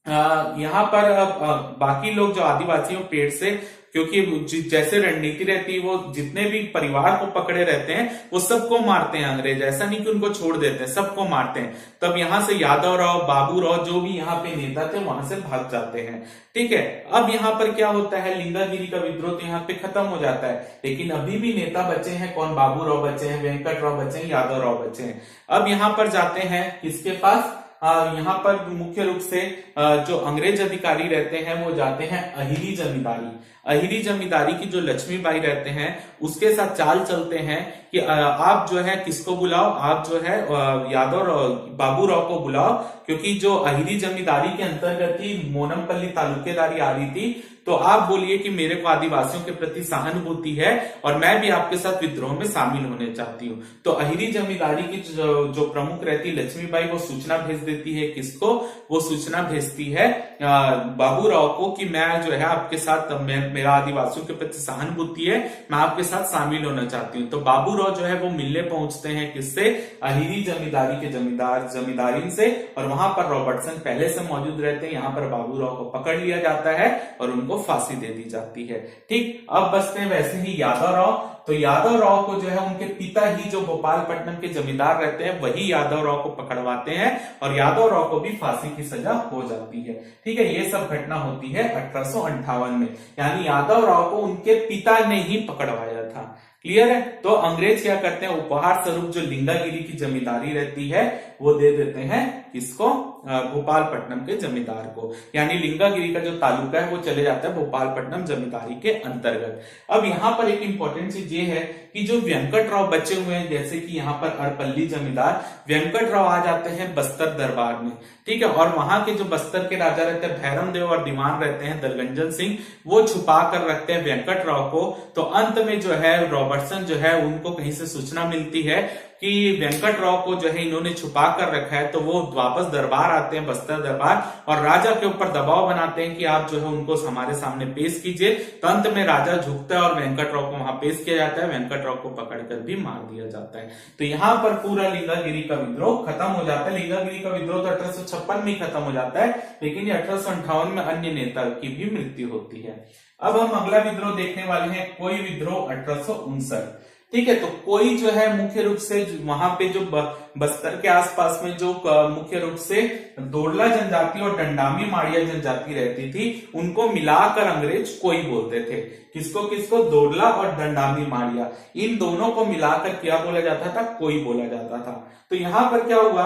यहाँ पर बाकी लोग जो आदिवासियों पेड़ से, क्योंकि जैसे रणनीति रहती है वो जितने भी परिवार को पकड़े रहते हैं वो सबको मारते हैं अंग्रेज, ऐसा नहीं कि उनको छोड़ देते हैं, सबको मारते हैं। तब यहाँ से यादव राव, बाबू राव, जो भी यहाँ पे नेता थे वहां से भाग जाते हैं। ठीक है, अब यहाँ पर क्या होता है, लिंगागिरी का विद्रोह तो यहाँ पे खत्म हो जाता है, लेकिन अभी भी नेता बचे हैं। कौन? बाबू राव बचे हैं, वेंकट राव बचे हैं, यादव राव बचे हैं। अब यहाँ पर जाते हैं किसके पास, यहाँ पर मुख्य रूप से जो अंग्रेज अधिकारी रहते हैं वो जाते हैं अहिरी जमींदारी। अहिरी जमींदारी की जो लक्ष्मीबाई रहते हैं उसके साथ चाल चलते हैं कि आप जो है किसको बुलाओ, आप जो है यादव बाबू राव को बुलाओ, क्योंकि जो अहिरी जमींदारी के अंतर्गत ही मोनमपल्ली तालुकेदारी आ रही थी। तो आप बोलिए कि मेरे को आदिवासियों के प्रति सहानुभूति है और मैं भी आपके साथ विद्रोह में शामिल होने चाहती हूँ। तो अहिरी जमींदारी की जो प्रमुख रहती लक्ष्मीबाई, वो सूचना भेज देती है किसको, वो सूचना भेजती है बाबू राव को कि मैं जो है आपके साथ, मेरा आदिवासियों के प्रति सहानुभूति है, मैं आपके साथ शामिल होना चाहती हूँ। तो बाबू राव जो है वो मिलने पहुंचते हैं किससे, अहिरी जमींदारी के जमींदारीन से, और वहां पर रॉबर्टसन पहले से मौजूद रहते हैं। यहाँ पर बाबू राव को पकड़ लिया जाता है और उनको फांसी दे दी जाती है। ठीक, अब बचते हैं वैसे ही यादव राव। तो यादव राव को जो है उनके पिता ही जो भोपालपट्टनम के जमींदार रहते हैं वही यादव राव को पकड़वाते हैं और यादव राव को भी फांसी की सजा हो जाती है। ठीक है, ये सब घटना होती है 1858 में, यानी यादव राव को उनके पिता ने ही पकड़वाया था। क्लियर है। तो अंग्रेज क्या करते हैं, उपहार स्वरूप जो लिंगागिरी की जमींदारी रहती है वो दे देते हैं किसको, भोपालपट्टनम के जमींदार को, यानी लिंगागिरी का जो तालुका है वो चले जाता है भोपालपट्टनम जमींदारी के अंतर्गत। अब यहाँ पर एक इंपॉर्टेंट चीज ये है कि जो वेंकटराव बचे हुए हैं, जैसे कि यहाँ पर अरपल्ली जमींदार, वेंकटराव आ जाते हैं बस्तर दरबार में। ठीक है, और वहां के जो बस्तर के राजा रहते हैं भैरम देव और दीवान रहते हैं दलगंजन सिंह, वो छुपा कर रखते हैं वेंकटराव को। तो अंत में जो है रॉबर्टसन जो है उनको कहीं से सूचना मिलती है कि वेंकटराव को जो है इन्होंने छुपा कर रखा है, तो वो वापस दरबार आते हैं बस्तर दरबार और राजा के ऊपर दबाव बनाते हैं कि आप जो है उनको हमारे सामने पेश कीजिए। तो अंत में राजा झुकता है और वेंकटराव को वहां पेश किया जाता है, वेंकटराव को पकड़कर भी मार दिया जाता है। तो यहाँ पर पूरा लिंगागिरी का विद्रोह खत्म हो जाता है। लिंगागिरी का विद्रोह तो 1856 में खत्म हो जाता है, लेकिन 1858 में अन्य नेता की भी मृत्यु होती है। अब हम अगला विद्रोह देखने वाले हैं, कोई विद्रोह 1859। ठीक है, तो कोई जो है मुख्य रूप से वहां पे जो बस्तर के आसपास में जो मुख्य रूप से दोरला जनजाति और डंडामी माड़िया जनजाति रहती थी, उनको मिलाकर अंग्रेज कोई बोलते थे। किसको किसको, दोरला और डंडामी माड़िया, इन दोनों को मिलाकर क्या बोला जाता था, कोई बोला जाता था। तो यहां पर क्या हुआ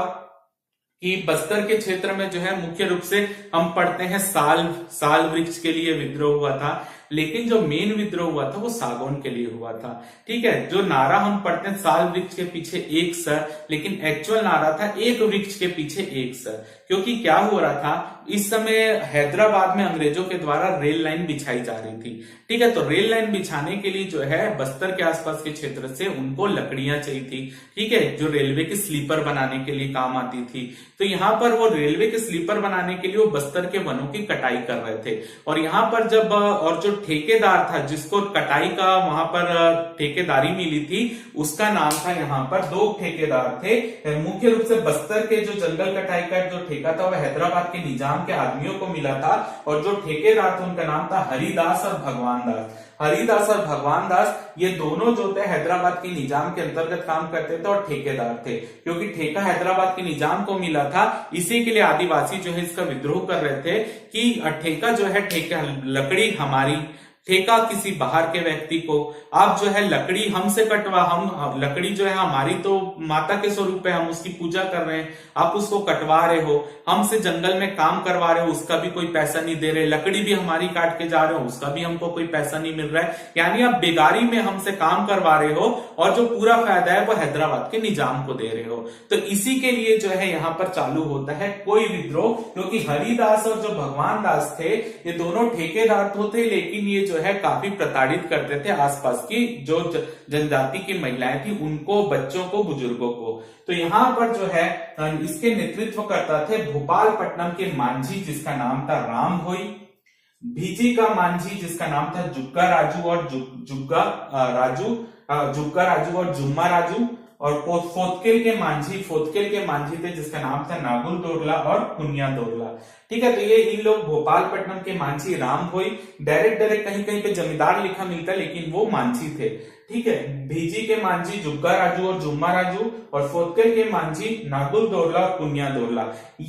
कि बस्तर के क्षेत्र में जो है मुख्य रूप से हम पढ़ते हैं साल वृक्ष के लिए विद्रोह हुआ था, लेकिन जो मेन विद्रोह हुआ था वो सागौन के लिए हुआ था। ठीक है, जो नारा हम पढ़ते हैं साल वृक्ष के पीछे एक सर, लेकिन एक्चुअल नारा था एक वृक्ष के पीछे एक सर। क्योंकि क्या हो रहा था, इस समय हैदराबाद में अंग्रेजों के द्वारा रेल लाइन बिछाई जा रही थी। ठीक है, तो रेल लाइन बिछाने के लिए जो है बस्तर के आसपास के क्षेत्र से उनको लकड़ियां चाहिए थी। ठीक है, जो रेलवे के स्लीपर बनाने के लिए काम आती थी। तो यहाँ पर वो रेलवे के स्लीपर बनाने के लिए वो बस्तर के वनों की कटाई कर रहे थे। और यहाँ पर जब और जो ठेकेदार था जिसको कटाई का वहां पर ठेकेदारी मिली थी, उसका नाम था, यहाँ पर दो ठेकेदार थे। मुख्य रूप से बस्तर के जो जंगल कटाई का जो ठेका था वह हैदराबाद के निजाम के आदमियों को मिला था, और जो ठेकेदार थे उनका नाम था हरिदास और भगवान दास। हरिदास और भगवान दास ये दोनों जो थे हैदराबाद के निजाम के अंतर्गत काम करते थे और ठेकेदार थे। क्योंकि ठेका हैदराबाद के निजाम को मिला था, इसी के लिए आदिवासी जो है इसका विद्रोह कर रहे थे कि ठेका जो है, ठेका लकड़ी हमारी, ठेका किसी बाहर के व्यक्ति को, आप जो है लकड़ी हमसे कटवा, हम लकड़ी जो है हमारी तो माता के स्वरूप है, हम उसकी पूजा कर रहे हैं, आप उसको कटवा रहे हो, हमसे जंगल में काम करवा रहे हो, उसका भी कोई पैसा नहीं दे रहे, लकड़ी भी हमारी काट के जा रहे हो, उसका भी हमको कोई पैसा नहीं मिल रहा है, यानी आप बेगारी में हमसे काम करवा रहे हो और जो पूरा फायदा है वो हैदराबाद के निजाम को दे रहे हो। तो इसी के लिए जो है यहाँ पर चालू होता है कोई विद्रोह, क्योंकि हरिदास और जो भगवान दास थे ये दोनों ठेकेदार तो थे, लेकिन ये जो है काफी प्रताड़ित करते थे आसपास की जो जनजाति की महिलाएं थी उनको, बच्चों को, बुजुर्गों को। तो यहाँ पर जो है इसके नेतृत्व करता थे भोपालपट्टनम के मांझी जिसका नाम था राम भोई, भीजी का मांझी जिसका नाम था जुग्गा राजू और जुग्गा राजू और जुम्मा राजू, और फोतकेल के मांझी थे जिसका नाम था नागुल दोरला और कुनिया दोरला। ठीक है, तो ये इन लोग भोपालपट्टनम के मांझी राम भोई, डायरेक्ट कहीं कहीं पे जमींदार लिखा मिलता है लेकिन वो मांझी थे। ठीक है, भीजी के मांझी जुग्गा राजू और जुम्मा राजू, और फोतकेल के मांझी नागुल दोरला और कुनिया दोरला,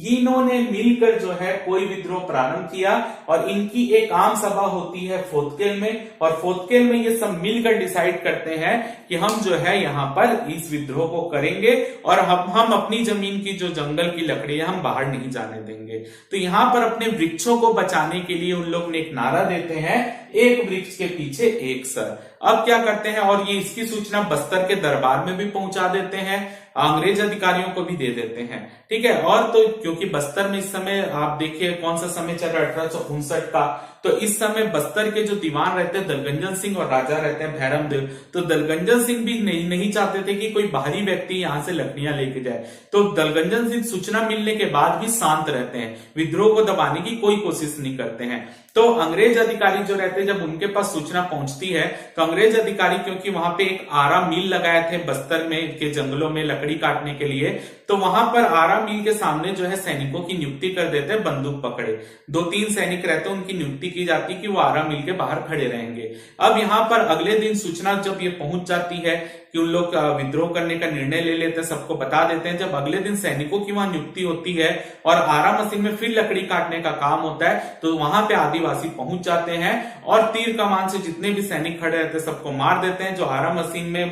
इन्होंने मिलकर जो है कोई विद्रोह प्रारंभ किया। और इनकी एक आम सभा होती है फोतकेल में, और फोतकेल में ये सब मिलकर डिसाइड करते हैं कि हम जो है यहाँ पर इस विद्रोह को करेंगे और हम अपनी जमीन की जो जंगल की लकड़ी है हम बाहर नहीं जाने देंगे। तो यहाँ पर अपने वृक्षों को बचाने के लिए उन लोग ने एक नारा देते हैं, एक वृक्ष के पीछे एक सर। अब क्या करते हैं, और ये इसकी सूचना बस्तर के दरबार में भी पहुंचा देते हैं। अंग्रेज अधिकारियों को भी दे देते हैं। ठीक है, और तो क्योंकि बस्तर में इस समय आप देखिए कौन सा समय चल रहा है, 1859 का, तो इस समय बस्तर के जो दीवान रहते हैं दलगंजन सिंह और राजा रहते हैं भैरम देव, तो दलगंजन सिंह भी नहीं चाहते थे कि कोई बाहरी व्यक्ति यहां से लकड़ियां लेके जाए। तो दलगंजन सिंह सूचना मिलने के बाद भी शांत रहते हैं, विद्रोह को दबाने की कोई कोशिश नहीं करते हैं। तो अंग्रेज अधिकारी जो रहते हैं, जब उनके पास सूचना पहुंचती है तो अंग्रेज अधिकारी, क्योंकि वहां पे एक आरा मिल लगाए थे बस्तर में के जंगलों में लकड़ी काटने के लिए, तो वहां पर आरा मिल के सामने जो है सैनिकों की नियुक्ति कर देते हैं, बंदूक पकड़े 2-3 सैनिक रहते हैं, उनकी नियुक्ति की जाती कि वो आरा मिल के बाहर खड़े रहेंगे। अब यहाँ पर अगले दिन सूचना जब ये पहुंच जाती है कि उन लोग विद्रोह करने का निर्णय ले लेते हैं, सबको बता देते हैं, जब अगले दिन सैनिकों की वहां नियुक्ति होती है और आरा मशीन में फिर लकड़ी काटने का काम होता है, तो वहां पे आदिवासी पहुंच जाते हैं और तीर कमान से जितने भी सैनिक खड़े रहते हैं सबको मार देते हैं। जो आरा मशीन में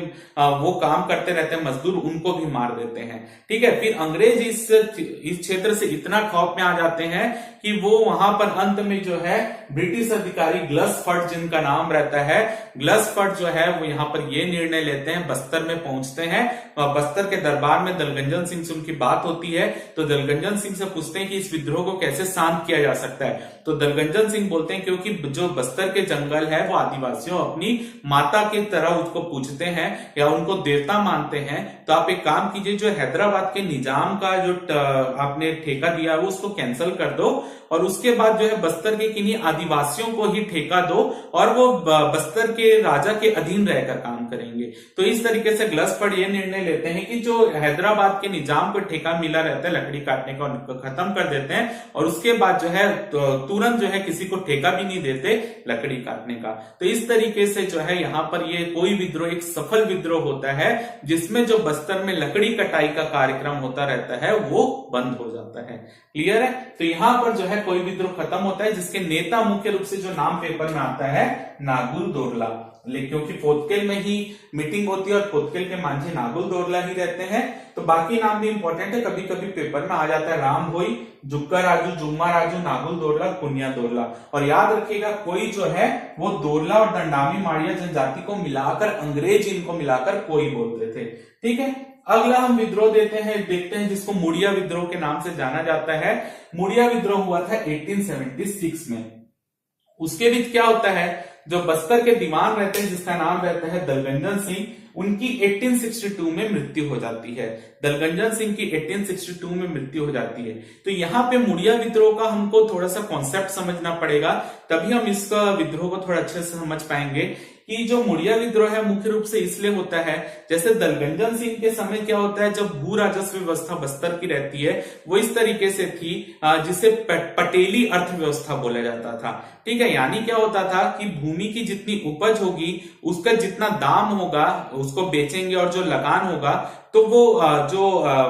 वो काम करते रहते हैं मजदूर, उनको भी मार देते हैं। ठीक है, फिर अंग्रेज इस क्षेत्र से इतना खौफ में आ जाते हैं कि वो वहां पर अंत में जो है ब्रिटिश अधिकारी ग्लसफर्ड, जिनका नाम रहता है ग्लसफर्ड, जो है वो यहाँ पर ये निर्णय लेते हैं, बस्तर में पहुंचते हैं। बस्तर के दरबार में दलगंजन सिंह से उनकी बात होती है, तो दलगंजन सिंह से पूछते हैं कि इस विद्रोह को कैसे शांत किया जा सकता है। तो दलगंजन सिंह बोलते हैं क्योंकि जो बस्तर के जंगल है वो आदिवासियों अपनी माता की तरह उसको पूजते हैं या उनको देवता मानते हैं, तो आप एक काम कीजिए, जो हैदराबाद के निजाम का जो आपने ठेका दिया है वो उसको कैंसिल कर दो और उसके बाद जो है बस्तर के किन्हीं आदिवासियों को ही ठेका दो और वो बस्तर के राजा के अधीन रहकर काम करेंगे। तो इस तरीके से ग्लसफर्ड ये निर्णय लेते हैं कि जो हैदराबाद के निजाम को ठेका मिला रहता है लकड़ी काटने का, उनको खत्म कर देते हैं और उसके बाद जो है तुरंत जो है किसी को ठेका भी नहीं देते लकड़ी काटने का। तो इस तरीके से जो है यहाँ पर ये कोई विद्रोह एक सफल विद्रोह होता है, जिसमें जो बस्तर में लकड़ी कटाई का कार्यक्रम होता रहता है वो बंद हो जाता है। क्लियर है? तो यहाँ पर जो है कोई विद्रोह खत्म होता है, जिसके नेता मुख्य रूप से जो नाम पेपर में आता है नागुल दोरला, क्योंकि पोतकेल में ही मीटिंग होती है और पोतकेल के मांझी नागुल दोरला ही रहते हैं। तो बाकी नाम भी इंपॉर्टेंट है, कभी कभी पेपर में आ जाता है राम भोई, जुक्का राजू, जुम्मा राजू, नागुल दोरला, कुनिया दोरला। और याद रखिएगा कोई जो है वो दोरला और दंडामी माड़िया जनजाति को मिलाकर, अंग्रेज इनको मिलाकर कोई बोलते थे। ठीक है, अगला हम विद्रोह देखते हैं जिसको मुड़िया विद्रोह के नाम से जाना जाता है। मुड़िया विद्रोह हुआ था 1876 में। उसके बीच क्या होता है, जो बस्तर के दीवान रहते हैं जिसका नाम रहता है दलगंजन सिंह, उनकी 1862 में मृत्यु हो जाती है। दलगंजन सिंह की 1862 में मृत्यु हो जाती है। तो यहाँ पे मुड़िया विद्रोह का हमको थोड़ा सा कॉन्सेप्ट समझना पड़ेगा, तभी हम इसका विद्रोह को थोड़ा अच्छे से समझ पाएंगे कि जो मुड़िया विद्रोह है मुख्य रूप से इसलिए होता है, जैसे दलगंजन सिंह के समय क्या होता है, जब भू राजस्व व्यवस्था बस्तर की रहती है वो इस तरीके से थी जिसे पटेली अर्थव्यवस्था बोला जाता था। ठीक है, यानी क्या होता था कि भूमि की जितनी उपज होगी उसका जितना दाम होगा उसको बेचेंगे और जो लगान होगा तो वो जो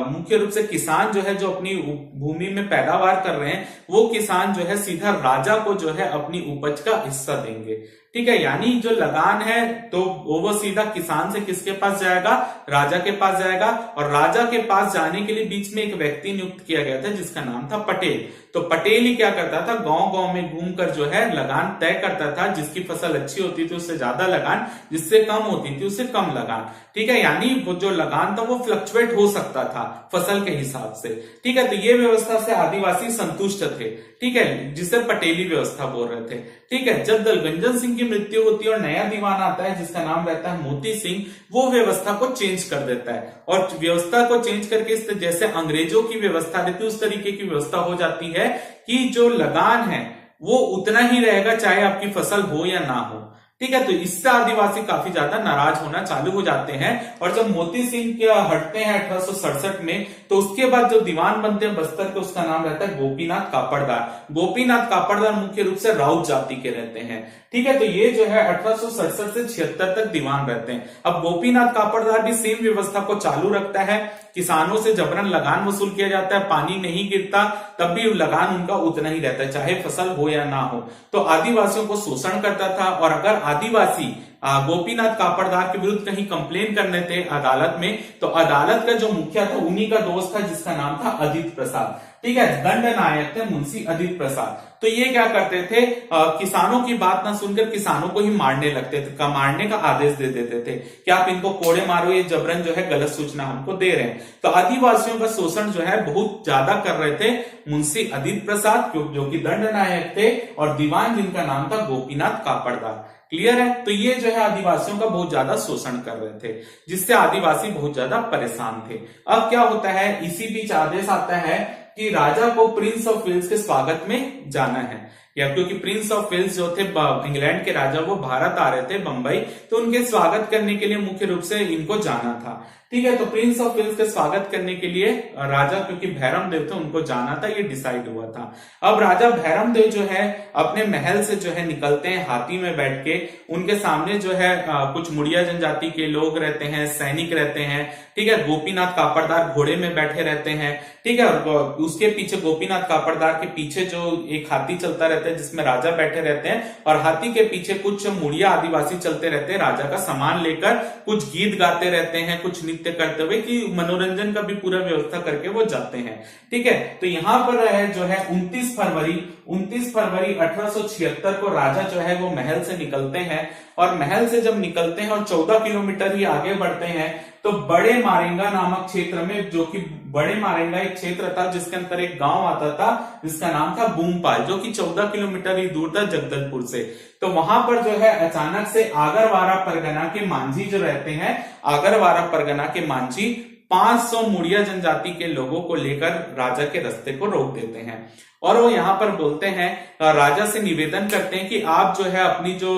मुख्य रूप से किसान जो है जो अपनी भूमि में पैदावार कर रहे हैं वो किसान जो है सीधा राजा को जो है अपनी उपज का हिस्सा देंगे। ठीक है, यानी जो लगान है तो वो सीधा किसान से किसके पास जाएगा, राजा के पास जाएगा। और राजा के पास जाने के लिए बीच में एक व्यक्ति नियुक्त किया गया था जिसका नाम था पटेल। तो पटेल ही क्या करता था, गांव गांव में घूमकर जो है लगान तय करता था। जिसकी फसल अच्छी होती थी उससे ज्यादा लगान, जिससे कम होती थी उससे कम लगान। ठीक है, यानी वो जो लगान था वो फ्लक्चुएट हो सकता था फसल के हिसाब से। ठीक है, तो ये व्यवस्था से आदिवासी संतुष्ट थे। ठीक है, जिसे पटेली व्यवस्था बोल रहे थे। ठीक है, जब दलगंजन सिंह की मृत्यु होती है और नया दीवान आता है जिसका नाम रहता है मोती सिंह, वो व्यवस्था को चेंज कर देता है और व्यवस्था को चेंज करके जैसे अंग्रेजों की व्यवस्था रहती है उस तरीके की व्यवस्था हो जाती है कि जो लगान है वो उतना ही रहेगा चाहे आपकी फसल हो या ना हो। ठीक है, तो इससे आदिवासी काफी ज्यादा नाराज होना चालू हो जाते हैं। और जब मोती सिंह हटते हैं 1867 में, तो उसके बाद जो दीवान बनते हैं बस्तर के, उसका नाम रहता है गोपीनाथ कापड़दार। गोपीनाथ कापड़दार मुख्य रूप से राउत जाति के रहते हैं। ठीक है, तो ये जो है 1867 से 76 तक दीवान रहते हैं। अब गोपीनाथ कापड़दार भी सेम व्यवस्था को चालू रखता है, किसानों से जबरन लगान वसूल किया जाता है, पानी नहीं गिरता तब भी लगान उनका उतना ही रहता है चाहे फसल हो या ना हो। तो आदिवासियों को शोषण करता था और अगर आदिवासी गोपीनाथ कापड़दार के विरुद्ध कहीं कंप्लेन करने थे अदालत में, तो अदालत का जो मुखिया था उन्हीं का दोस्त था जिसका नाम था अदित प्रसाद। ठीक है। दंड नायक थे मुंशी अदित प्रसाद। तो ये क्या करते थे, किसानों की बात ना सुनकर किसानों को ही मारने लगते थे, मारने का आदेश दे देते थे कि आप इनको कोड़े मारो, ये जबरन जो है गलत सूचना हमको दे रहे हैं। तो आदिवासियों का शोषण जो है बहुत ज्यादा कर रहे थे मुंशी अदित प्रसाद, जो कि दंड नायक थे, और दीवान जिनका नाम था गोपीनाथ कापड़दार। क्लियर है। तो ये जो है आदिवासियों का बहुत ज्यादा शोषण कर रहे थे, जिससे आदिवासी बहुत ज्यादा परेशान थे। अब क्या होता है, इसी बीच आदेश आता है कि राजा को प्रिंस ऑफ वेल्स के स्वागत में जाना है, या क्योंकि प्रिंस ऑफ वेल्स जो थे इंग्लैंड के राजा, वो भारत आ रहे थे बंबई, तो उनके स्वागत करने के लिए मुख्य रूप से इनको जाना था। ठीक है। तो प्रिंस ऑफ वेल्स के स्वागत करने के लिए राजा, क्योंकि भैरम देव थे, उनको जाना था, ये डिसाइड हुआ था। अब राजा भैरम देव जो है अपने महल से जो है निकलते हैं हाथी में बैठ के। उनके सामने जो है कुछ मुड़िया जनजाति के लोग रहते हैं, सैनिक रहते हैं। ठीक है। गोपीनाथ कापड़दार घोड़े में बैठे रहते हैं। ठीक है। और उसके पीछे, गोपीनाथ कापड़दार के पीछे जो एक हाथी चलता रहता है जिसमें राजा बैठे रहते हैं, और हाथी के पीछे कुछ मुड़िया आदिवासी चलते रहते हैं राजा का सामान लेकर, कुछ गीत गाते रहते हैं, कुछ नृत्य करते हुए, कि मनोरंजन का भी पूरा व्यवस्था करके वो जाते हैं। ठीक है। तो यहाँ पर जो है 29 फरवरी 1876 को राजा जो है वो महल से निकलते हैं, और महल से जब निकलते हैं और 14 किलोमीटर ही आगे बढ़ते हैं, तो बड़े मारेंगा नामक क्षेत्र में, जो कि बड़े मारेंगा एक क्षेत्र था जिसके अंदर एक गांव आता था जिसका नाम था बूमपाल, जो कि 14 किलोमीटर ही दूर था जगदलपुर से। तो वहां पर जो है अचानक से आगरवारा परगना के मांझी जो रहते हैं, आगरवारा परगना के मांझी 500 मुड़िया जनजाति के लोगों को लेकर राजा के रास्ते को रोक देते हैं, और वो यहाँ पर बोलते हैं, राजा से निवेदन करते हैं कि आप जो है अपनी जो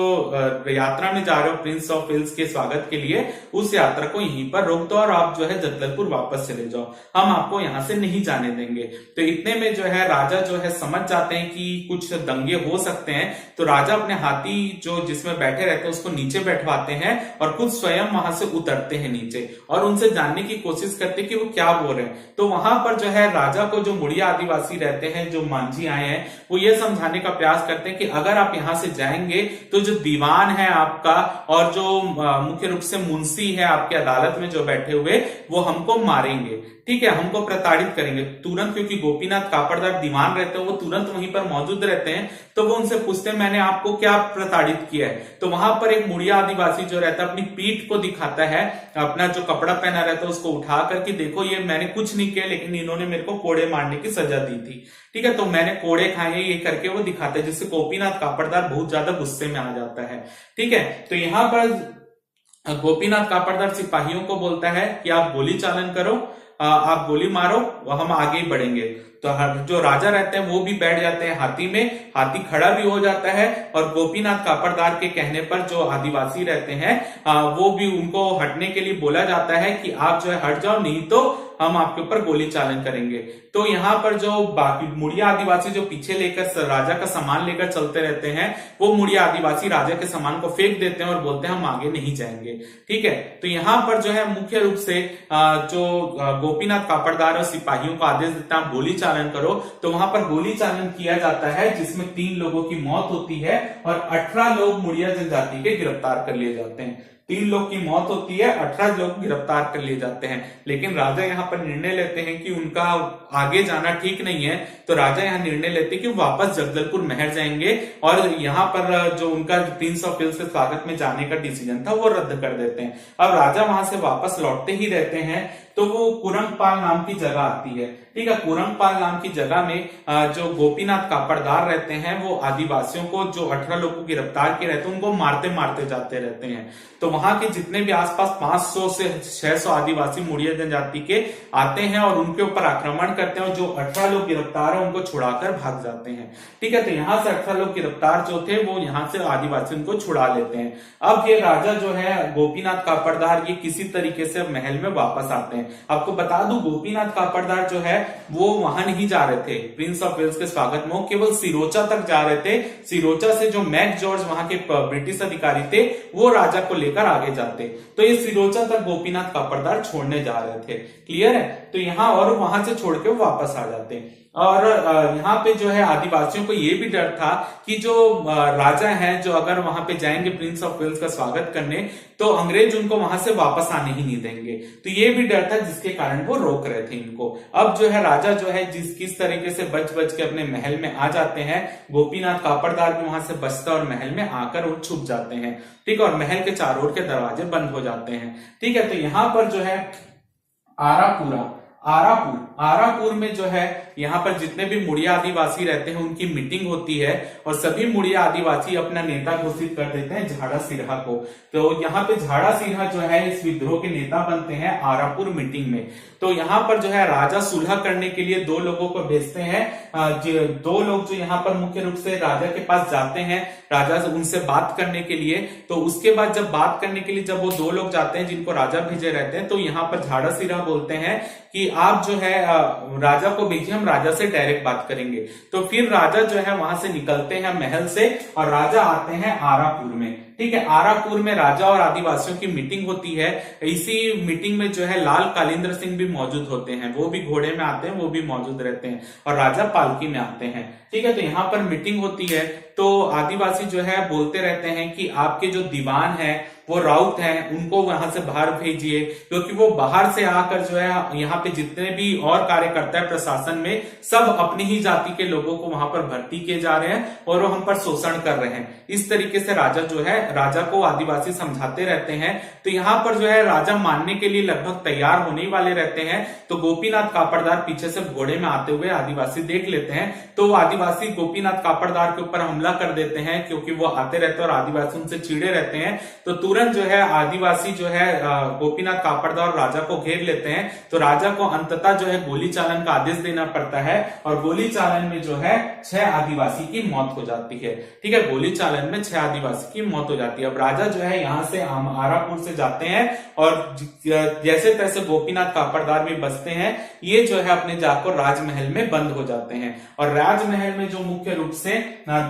यात्रा में जा रहे हो प्रिंस ऑफ वेल्स के स्वागत के लिए, उस यात्रा को यहीं पर रोक दो और आप जो है जगदलपुर वापस चले जाओ, हम आपको यहाँ से नहीं जाने देंगे। तो इतने में जो है राजा जो है समझ जाते हैं कि कुछ दंगे हो सकते हैं, तो राजा अपने हाथी जो जिसमें बैठे रहते हैं उसको नीचे बैठवाते हैं और खुद स्वयं वहां से उतरते हैं नीचे, और उनसे जानने की कोशिश करते हैं कि वो क्या बोल रहे हैं। तो वहां पर जो है राजा को जो मुड़िया आदिवासी रहते हैं, जो मांझी आए हैं, वो ये समझाने का प्रयास करते हैं कि अगर आप यहां से जाएंगे तो जो दीवान है आपका और जो मुख्य रूप से मुंशी है आपके अदालत में जो बैठे हुए, वो हमको मारेंगे। ठीक है, हमको प्रताड़ित करेंगे तुरंत, क्योंकि गोपीनाथ कापड़दार दीवान रहते हैं, वो तुरंत वहीं पर मौजूद रहते हैं। तो वो उनसे पूछते हैं मैंने आपको क्या प्रताड़ित किया है। तो वहां पर एक मुड़िया आदिवासी जो रहता है अपनी पीठ को दिखाता है, अपना जो कपड़ा पहना रहता है उसको उठा करके, देखो ये मैंने कुछ नहीं किया, लेकिन इन्होंने मेरे को कोड़े मारने की सजा दी थी। ठीक है, तो मैंने कोड़े खाए, ये करके वो दिखाते हैं, जिससे गोपीनाथ कापड़दार बहुत ज्यादा गुस्से में आ जाता है। ठीक है, तो यहाँ पर गोपीनाथ कापड़दार सिपाहियों को बोलता है कि आप गोली चालन करो, आप गोली मारो, हम आगे बढ़ेंगे। तो जो राजा रहते हैं वो भी बैठ जाते हैं हाथी में, हाथी खड़ा भी हो जाता है, और गोपीनाथ कापड़दार के कहने पर जो आदिवासी रहते हैं वो भी, उनको हटने के लिए बोला जाता है कि आप जो है हट जाओ, नहीं तो हम आपके ऊपर गोली चालन करेंगे। तो यहाँ पर जो बाकी मुड़िया आदिवासी जो पीछे लेकर राजा का सामान लेकर चलते रहते हैं, वो मुड़िया आदिवासी राजा के सामान को फेंक देते हैं और बोलते हैं हम आगे नहीं जाएंगे। ठीक है, तो यहाँ पर जो है मुख्य रूप से जो गोपीनाथ कापड़दार और सिपाहियों को आदेश देता है गोली चालन करो, तो वहां पर गोली चालन किया जाता है, जिसमें 3 लोगों की मौत होती है और 18 लोग मुड़िया जनजाति के गिरफ्तार कर लिए जाते हैं। 3 लोग की मौत होती है, 18 लोग गिरफ्तार कर लिए जाते हैं। लेकिन राजा यहाँ पर निर्णय लेते हैं कि उनका आगे जाना ठीक नहीं है, तो राजा यहाँ निर्णय लेते हैं कि वापस जगदलपुर महल जाएंगे, और यहाँ पर जो उनका प्रिंस ऑफ वेल्स के स्वागत में जाने का डिसीजन था वो रद्द कर देते हैं। अब राजा वहां से वापस लौटते ही रहते हैं, तो वो कुरंगपाल नाम की जगह आती है। ठीक है, कुरंगपाल नाम की जगह में जो गोपीनाथ कापड़दार रहते हैं, वो आदिवासियों को, जो 18 लोग को गिरफ्तार किए रहते हैं, उनको मारते मारते जाते रहते हैं। तो वहां के जितने भी आसपास 500 से 600 आदिवासी मुड़िया जनजाति के आते हैं और उनके ऊपर आक्रमण करते हैं, और जो 18 लोग गिरफ्तार है उनको छुड़ाकर भाग जाते हैं। ठीक है, तो यहाँ से 18 लोग गिरफ्तार जो थे वो यहाँ से आदिवासी उनको छुड़ा लेते हैं। अब ये राजा जो है गोपीनाथ कापड़दार, ये किसी तरीके से महल में वापस आते हैं। आपको बता दूं, गोपीनाथ कापड़दार जो है वो वहां नहीं जा रहे थे प्रिंस ऑफ वेल्स के स्वागत में, वो केवल सिरोचा तक जा रहे थे। सिरोचा से जो मैक जॉर्ज वहां के ब्रिटिश अधिकारी थे, वो राजा को लेकर आगे जाते, तो ये सिरोचा तक गोपीनाथ कापड़दार छोड़ने जा रहे थे। क्लियर है, तो यहाँ और वहां से छोड़ के वापस आ जाते। और यहाँ पे जो है आदिवासियों को ये भी डर था कि जो राजा हैं जो अगर वहां पे जाएंगे प्रिंस ऑफ वेल्स का स्वागत करने, तो अंग्रेज उनको वहां से वापस आने ही नहीं देंगे। तो ये भी डर था जिसके कारण वो रोक रहे थे इनको। अब जो है राजा जो है किस तरीके से बच बच के अपने महल में आ जाते हैं। गोपीनाथ कापड़दार भी वहां से बचता और महल में आकर वो छुप जाते हैं। ठीक है, और महल के चारों ओर के दरवाजे बंद हो जाते हैं। ठीक है, तो यहां पर जो है आरापुर में जो है यहाँ पर जितने भी मुड़िया आदिवासी रहते हैं उनकी मीटिंग होती है और सभी मुड़िया आदिवासी अपना नेता घोषित कर देते हैं झाड़ा सिरहा को। तो यहाँ पे झाड़ा सिरहा जो है इस विद्रोह के नेता बनते हैं आरापुर मीटिंग में। तो यहाँ पर जो है राजा सुलह करने के लिए दो लोगों को भेजते हैं। दो लोग जो यहाँ पर मुख्य रूप से राजा के पास जाते हैं, राजा से उनसे बात करने के लिए। तो उसके बाद जब बात करने के लिए जब वो दो लोग जाते हैं जिनको राजा भेजे रहते हैं, तो यहाँ पर झाड़ा सिरहा बोलते हैं कि आप जो है राजा को भेजिए, हम राजा से डायरेक्ट बात करेंगे। तो फिर राजा जो है वहां से निकलते हैं महल से और राजा आते हैं आरापुर में। ठीक है, आरापुर में राजा और आदिवासियों की मीटिंग होती है। इसी मीटिंग में जो है लाल कालिंद्र सिंह भी मौजूद होते हैं, वो भी घोड़े में आते हैं, वो भी मौजूद रहते हैं और राजा पालकी में आते हैं। ठीक है, तो यहाँ पर मीटिंग होती है तो आदिवासी जो है बोलते रहते हैं कि आपके जो दीवान है वो राउत हैं, उनको वहां से बाहर भेजिए, क्योंकि वो बाहर से आकर जो है यहाँ पे जितने भी और कार्यकर्ता है प्रशासन में, सब अपनी ही जाति के लोगों को वहां पर भर्ती किए जा रहे हैं और वो हम पर शोषण कर रहे हैं। इस तरीके से राजा को आदिवासी समझाते रहते हैं। तो यहाँ पर जो है राजा मानने के लिए लगभग तैयार होने वाले रहते हैं। तो गोपीनाथ कापड़दार पीछे से घोड़े में आते हुए आदिवासी देख लेते हैं, तो आदिवासी गोपीनाथ कापड़दार के ऊपर हमला कर देते हैं, क्योंकि वो आते रहते हैं और आदिवासी उनसे चिड़े रहते हैं। तो तुरंत जो है आदिवासी जो है गोपीनाथ कापड़दार राजा को घेर लेते हैं। तो राजा को अंततः जो है गोली चालन का आदेश देना पड़ता है और गोली चालन में जो है 6 आदिवासी की मौत हो जाती है। ठीक है, गोली चालन में 6 आदिवासी की मौत हो जाती है। अब राजा जो है यहाँ से आरापुर से जाते हैं और जैसे तैसे गोपीनाथ कापड़दार भी बचते हैं। ये जो है अपने जाकर राजमहल में बंद हो जाते हैं और राजमहल में जो मुख्य रूप से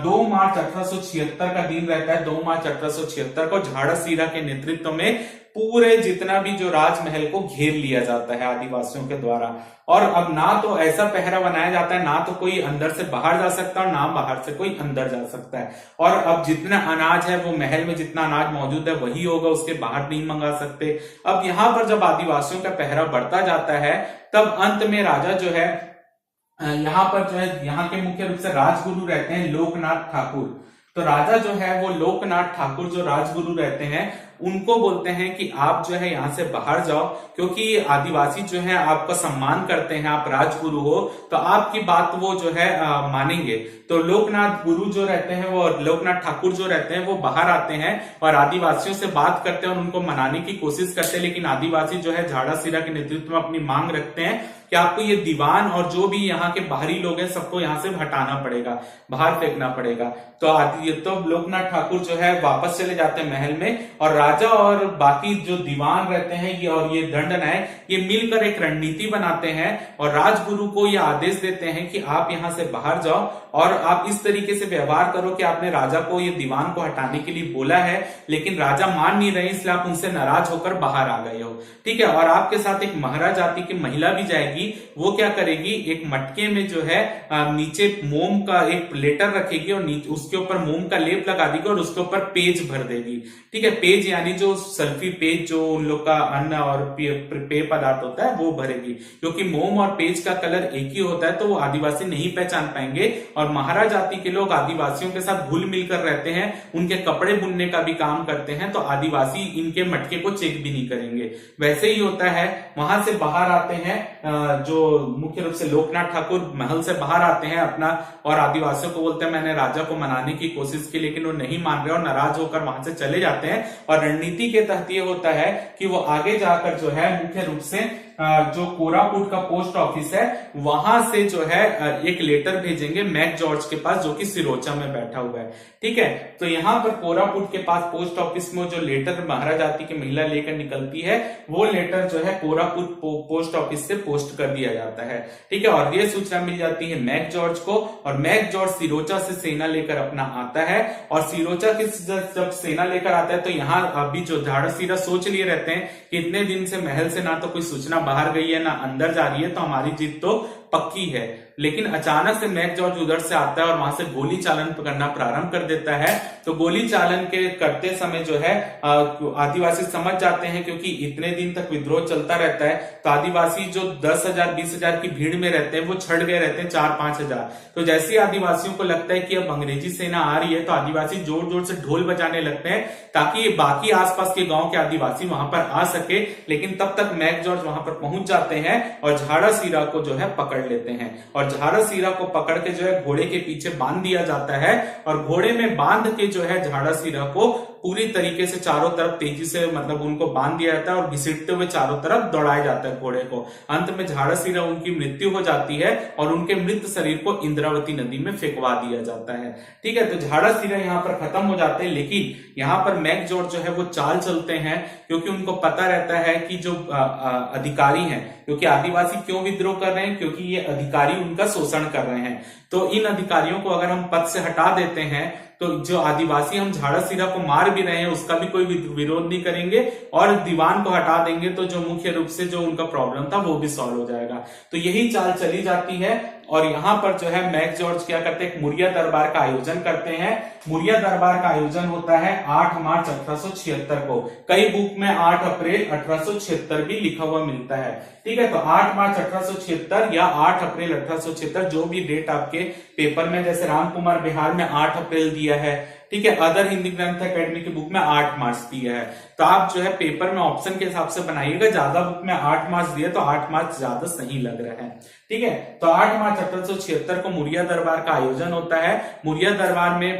2 मार्च 1876 का दिन रहता है। 2 मार्च 1876 को झाड़ा सिरहा के नेतृत्व में पूरे जितना भी जो राजमहल को घेर लिया जाता है आदिवासियों के द्वारा। और अब ना तो ऐसा पहरा बनाया जाता है, ना तो कोई अंदर से बाहर जा सकता है और ना बाहर से कोई अंदर जा सकता है। और अब जितना अनाज है वो महल में जितना अनाज मौजूद है वही होगा, उसके बाहर नहीं मंगा सकते। अब यहाँ पर जब आदिवासियों का पहरा बढ़ता जाता है, तब अंत में राजा जो है यहाँ पर जो है यहाँ के मुख्य रूप से राजगुरु रहते हैं लोकनाथ ठाकुर। तो राजा जो है वो लोकनाथ ठाकुर जो राजगुरु रहते हैं उनको बोलते हैं कि आप जो है यहाँ से बाहर जाओ, क्योंकि आदिवासी जो है आपका सम्मान करते हैं, आप राजगुरु हो तो आपकी बात वो जो है मानेंगे। तो लोकनाथ गुरु जो रहते हैं वो लोकनाथ ठाकुर जो रहते हैं वो बाहर आते हैं और आदिवासियों से बात करते हैं और उनको मनाने की कोशिश करते हैं। लेकिन आदिवासी जो है झाड़ा सिरहा के नेतृत्व में अपनी मांग रखते हैं कि आपको ये दीवान और जो भी यहाँ के बाहरी लोग हैं सबको यहाँ से हटाना पड़ेगा, बाहर फेंकना पड़ेगा। तो लोकनाथ ठाकुर जो है वापस चले जाते हैं महल में और राजा और बाकी जो दीवान रहते हैं ये और ये दंडनायक ये मिलकर एक रणनीति बनाते हैं और राजगुरु को ये आदेश देते हैं कि आप यहाँ से बाहर जाओ और आप इस तरीके से व्यवहार करो कि आपने राजा को ये दीवान को हटाने के लिए बोला है, लेकिन राजा मान नहीं रहे, इसलिए आप उनसे नाराज होकर बाहर आ गए हो। ठीक है, और आपके साथ एक महाराज जाति की महिला भी जाएगी। वो क्या करेगी, एक मटके में जो है नीचे मोम का एक प्लेटर रखेगी और उसके ऊपर मोम का लेप लगा देगी और उसके ऊपर पेज भर देगी। ठीक है, पेज यानी जो सल्फी पेज जो उन लोग का अन्न और पेय पदार्थ होता है वो भरेगी, क्योंकि मोम और पेज का कलर एक ही होता है तो वो आदिवासी नहीं पहचान पाएंगे। और महाराज जाति के लोग आदिवासियों के साथ घुल मिलकर रहते हैं, उनके कपड़े बुनने का भी काम करते हैं, तो आदिवासी इनके मटके को चेक भी नहीं करेंगे। वैसे ही होता है, वहां से बाहर आते हैं जो मुख्य रूप से लोकनाथ ठाकुर महल से बाहर आते हैं अपना और आदिवासियों को बोलते हैं मैंने राजा को मनाने की कोशिश की, लेकिन वो नहीं मान रहे और नाराज होकर वहां से चले जाते हैं। और रणनीति के तहत ये होता है कि वो आगे जाकर जो है मुख्य रूप से जो कोरापुट का पोस्ट ऑफिस है वहां से जो है एक लेटर भेजेंगे मैक जॉर्ज के पास जो कि सिरोचा में बैठा हुआ है। ठीक है, तो यहाँ पर कोरापुट के पास पोस्ट ऑफिस में जो लेटर महाराज जाति की महिला लेकर निकलती है वो लेटर जो है कोरापुट पोस्ट ऑफिस से पोस्ट कर दिया जाता है। ठीक है, और ये सूचना मिल जाती है मैक जॉर्ज को और मैक जॉर्ज सिरोचा से सेना लेकर अपना आता है। और सिरोचा की जब सेना लेकर आता है तो यहाँ अभी जो झाड़ा सिरहा सोच लिए रहते हैं कि इतने दिन से महल से ना तो कोई सूचना बाहर गई है ना अंदर जा रही है, तो हमारी जीत तो पक्की है। लेकिन अचानक से मैक जॉर्ज उधर से आता है और वहां से गोली चालन करना प्रारंभ कर देता है। तो गोली चालन के करते समय जो है आदिवासी समझ जाते हैं, क्योंकि इतने दिन तक विद्रोह चलता रहता है, तो आदिवासी जो 10,000 20,000 की भीड़ में रहते हैं वो छड़ गए रहते हैं 4-5 हजार। तो जैसे ही आदिवासियों को लगता है कि अब अंग्रेजी सेना आ रही है, तो आदिवासी जोर जोर से ढोल बजाने लगते हैं ताकि बाकी आसपास के गांव के आदिवासी वहां पर आ सके। लेकिन तब तक मैक जॉर्ज वहां पर पहुंच जाते हैं और झाड़ा सीरा को जो है पकड़ लेते हैं, और झाड़ा सीरा को पकड़ के जो है घोड़े के पीछे बांध दिया जाता है, और घोड़े में बांध के जो है झाड़ा सीरा को पूरी तरीके से चारों तरफ तेजी से मतलब उनको बांध दिया जाता है और घसीटते हुए चारों तरफ दौड़ाया जाता है घोड़े को। अंत में झाड़ा सीरा उनकी मृत्यु हो जाती है और उनके मृत शरीर को इंद्रावती नदी में फेंकवा दिया जाता है। ठीक है, तो झाड़ा सीरा यहाँ पर खत्म हो जाते हैं, लेकिन यहाँ पर मैक जॉर्ज जो है वो चाल चलते हैं, क्योंकि उनको पता रहता है कि जो अधिकारी हैं, क्योंकि आदिवासी क्यों विद्रोह कर रहे हैं, क्योंकि ये अधिकारी उनका शोषण कर रहे हैं। तो इन अधिकारियों को अगर हम पद से हटा देते हैं तो जो आदिवासी हम झाड़ा सीरा को मार भी रहे हैं उसका भी कोई विरोध नहीं करेंगे, और दीवान को हटा देंगे तो जो मुख्य रूप से जो उनका प्रॉब्लम था वो भी सॉल्व हो जाएगा। तो यही चाल चली जाती है, और यहाँ पर जो है मैक जॉर्ज क्या करते हैं, एक मुरिया दरबार का आयोजन करते हैं। मुरिया दरबार का आयोजन होता है 8 मार्च 1876 को। कई बुक में 8 अप्रैल 1876 भी लिखा हुआ मिलता है। ठीक है, तो 8 मार्च 1876 या 8 अप्रैल 1876 जो भी डेट आपके पेपर में, जैसे राम कुमार बिहार में 8 अप्रैल दिया है, ठीक है, अदर हिंदी ग्रंथ अकेडमी की बुक में 8 मार्च दिया है। तो आप जो है पेपर में ऑप्शन के हिसाब से बनाइएगा, ज्यादा बुक में 8 मार्च दिया तो 8 मार्च ज्यादा सही लग रहा है। ठीक है, तो 8 मार्च 1876 को मुरिया दरबार का आयोजन होता है। मुरिया दरबार में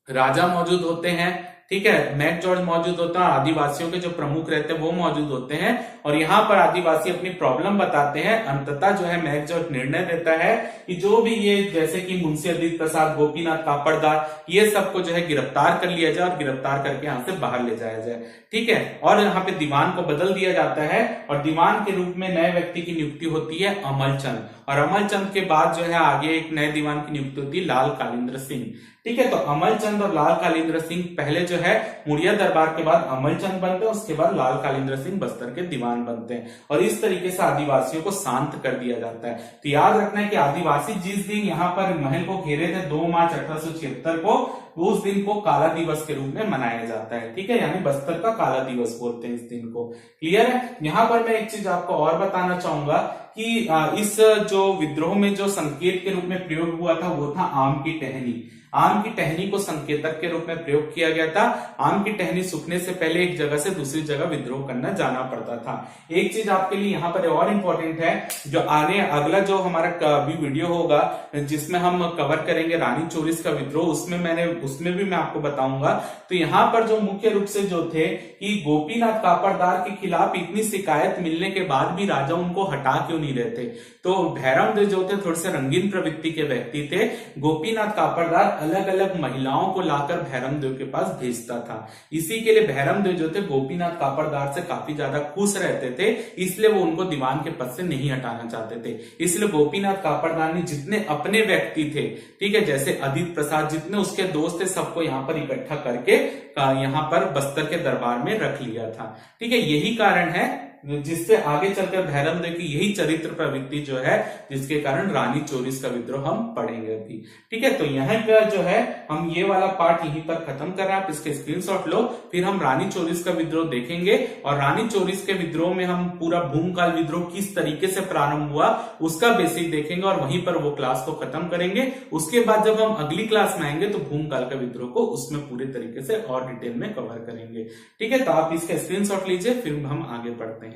राजा मौजूद होते हैं, ठीक है, मैक जॉर्ज मौजूद होता है, आदिवासियों के जो प्रमुख रहते हैं वो मौजूद होते हैं, और यहाँ पर आदिवासी अपनी प्रॉब्लम बताते हैं। अंततः जो है मैक जॉर्ज निर्णय देता है कि जो भी ये जैसे कि मुंशी अदित प्रसाद, गोपीनाथ कापड़दार, ये सबको जो है गिरफ्तार कर लिया जाए और गिरफ्तार करके यहाँ से बाहर ले जाया जाए। ठीक है, और यहाँ पे दीवान को बदल दिया जाता है, और दीवान के रूप में नए व्यक्ति की नियुक्ति होती है अमलचंद, और अमलचंद के बाद जो है आगे एक नए दीवान की नियुक्ति होती है लाल कालिंद्र सिंह। ठीक है, तो अमलचंद और लाल कालिंद्र सिंह पहले जो है मुरिया दरबार के बाद अमलचंद बनते हैं, उसके बाद लाल कालिंद्र सिंह बस्तर के दीवान बनते हैं, और इस तरीके से आदिवासियों को शांत कर दिया जाता है। तो याद रखना है कि आदिवासी जिस दिन यहाँ पर महल को घेरे थे 2 मार्च 1876 को, उस दिन को काला दिवस के रूप में मनाया जाता है। ठीक है, यानी बस्तर का काला दिवस बोलते हैं इस दिन को। क्लियर है? यहाँ पर मैं एक चीज आपको और बताना चाहूंगा कि इस जो विद्रोह में जो संकेत के रूप में प्रयोग हुआ था वो था आम की टहनी। आम की टहनी को संकेतक के रूप में प्रयोग किया गया था। आम की टहनी सूखने से पहले एक जगह से दूसरी जगह विद्रोह करना जाना पड़ता था। एक चीज आपके लिए यहाँ पर और इम्पोर्टेंट है, जो आने अगला जो हमारा भी वीडियो होगा जिसमें हम कवर करेंगे रानी चोरिस का विद्रोह, उसमें भी मैं आपको बताऊंगा। तो यहाँ पर जो मुख्य रूप से जो थे कि गोपीनाथ कापड़दार के खिलाफ इतनी शिकायत मिलने के बाद भी राजा उनको हटा क्यों नहीं रहे थे। तो भैरम देव जो थे थोड़े से रंगीन प्रवृत्ति के व्यक्ति थे। गोपीनाथ कापड़दार अलग अलग महिलाओं को लाकर भैरम देव के पास भेजता था। इसी के लिए भैरम देव जो थे गोपीनाथ कापड़दार से काफी ज्यादा खुश रहते थे, इसलिए वो उनको दीवान के पद से नहीं हटाना चाहते थे। इसलिए गोपीनाथ कापड़दार ने जितने अपने व्यक्ति थे, ठीक है, जैसे अदित प्रसाद, जितने उसके दोस्त थे, सबको यहाँ पर इकट्ठा करके यहाँ पर बस्तर के दरबार में रख लिया था। ठीक है, यही कारण है जिससे आगे चलकर भैरम देव की यही चरित्र प्रवृत्ति जो है, जिसके कारण रानी चोरिस का विद्रोह हम पढ़ेंगे अभी। ठीक है, तो यहाँ का जो है हम ये वाला पार्ट यहीं पर खत्म कर रहे हैं। आप इसके स्क्रीनशॉट लो, फिर हम रानी चोरिस का विद्रोह देखेंगे, और रानी चोरिस के विद्रोह में हम पूरा भूमकाल विद्रोह किस तरीके से प्रारंभ हुआ उसका बेसिक देखेंगे, और वहीं पर वो क्लास को खत्म करेंगे। उसके बाद जब हम अगली क्लास में आएंगे तो भूमकाल का विद्रोह को उसमें पूरे तरीके से और डिटेल में कवर करेंगे। ठीक है, तो आप इसका स्क्रीनशॉट लीजिए, फिर हम आगे बढ़ते हैं।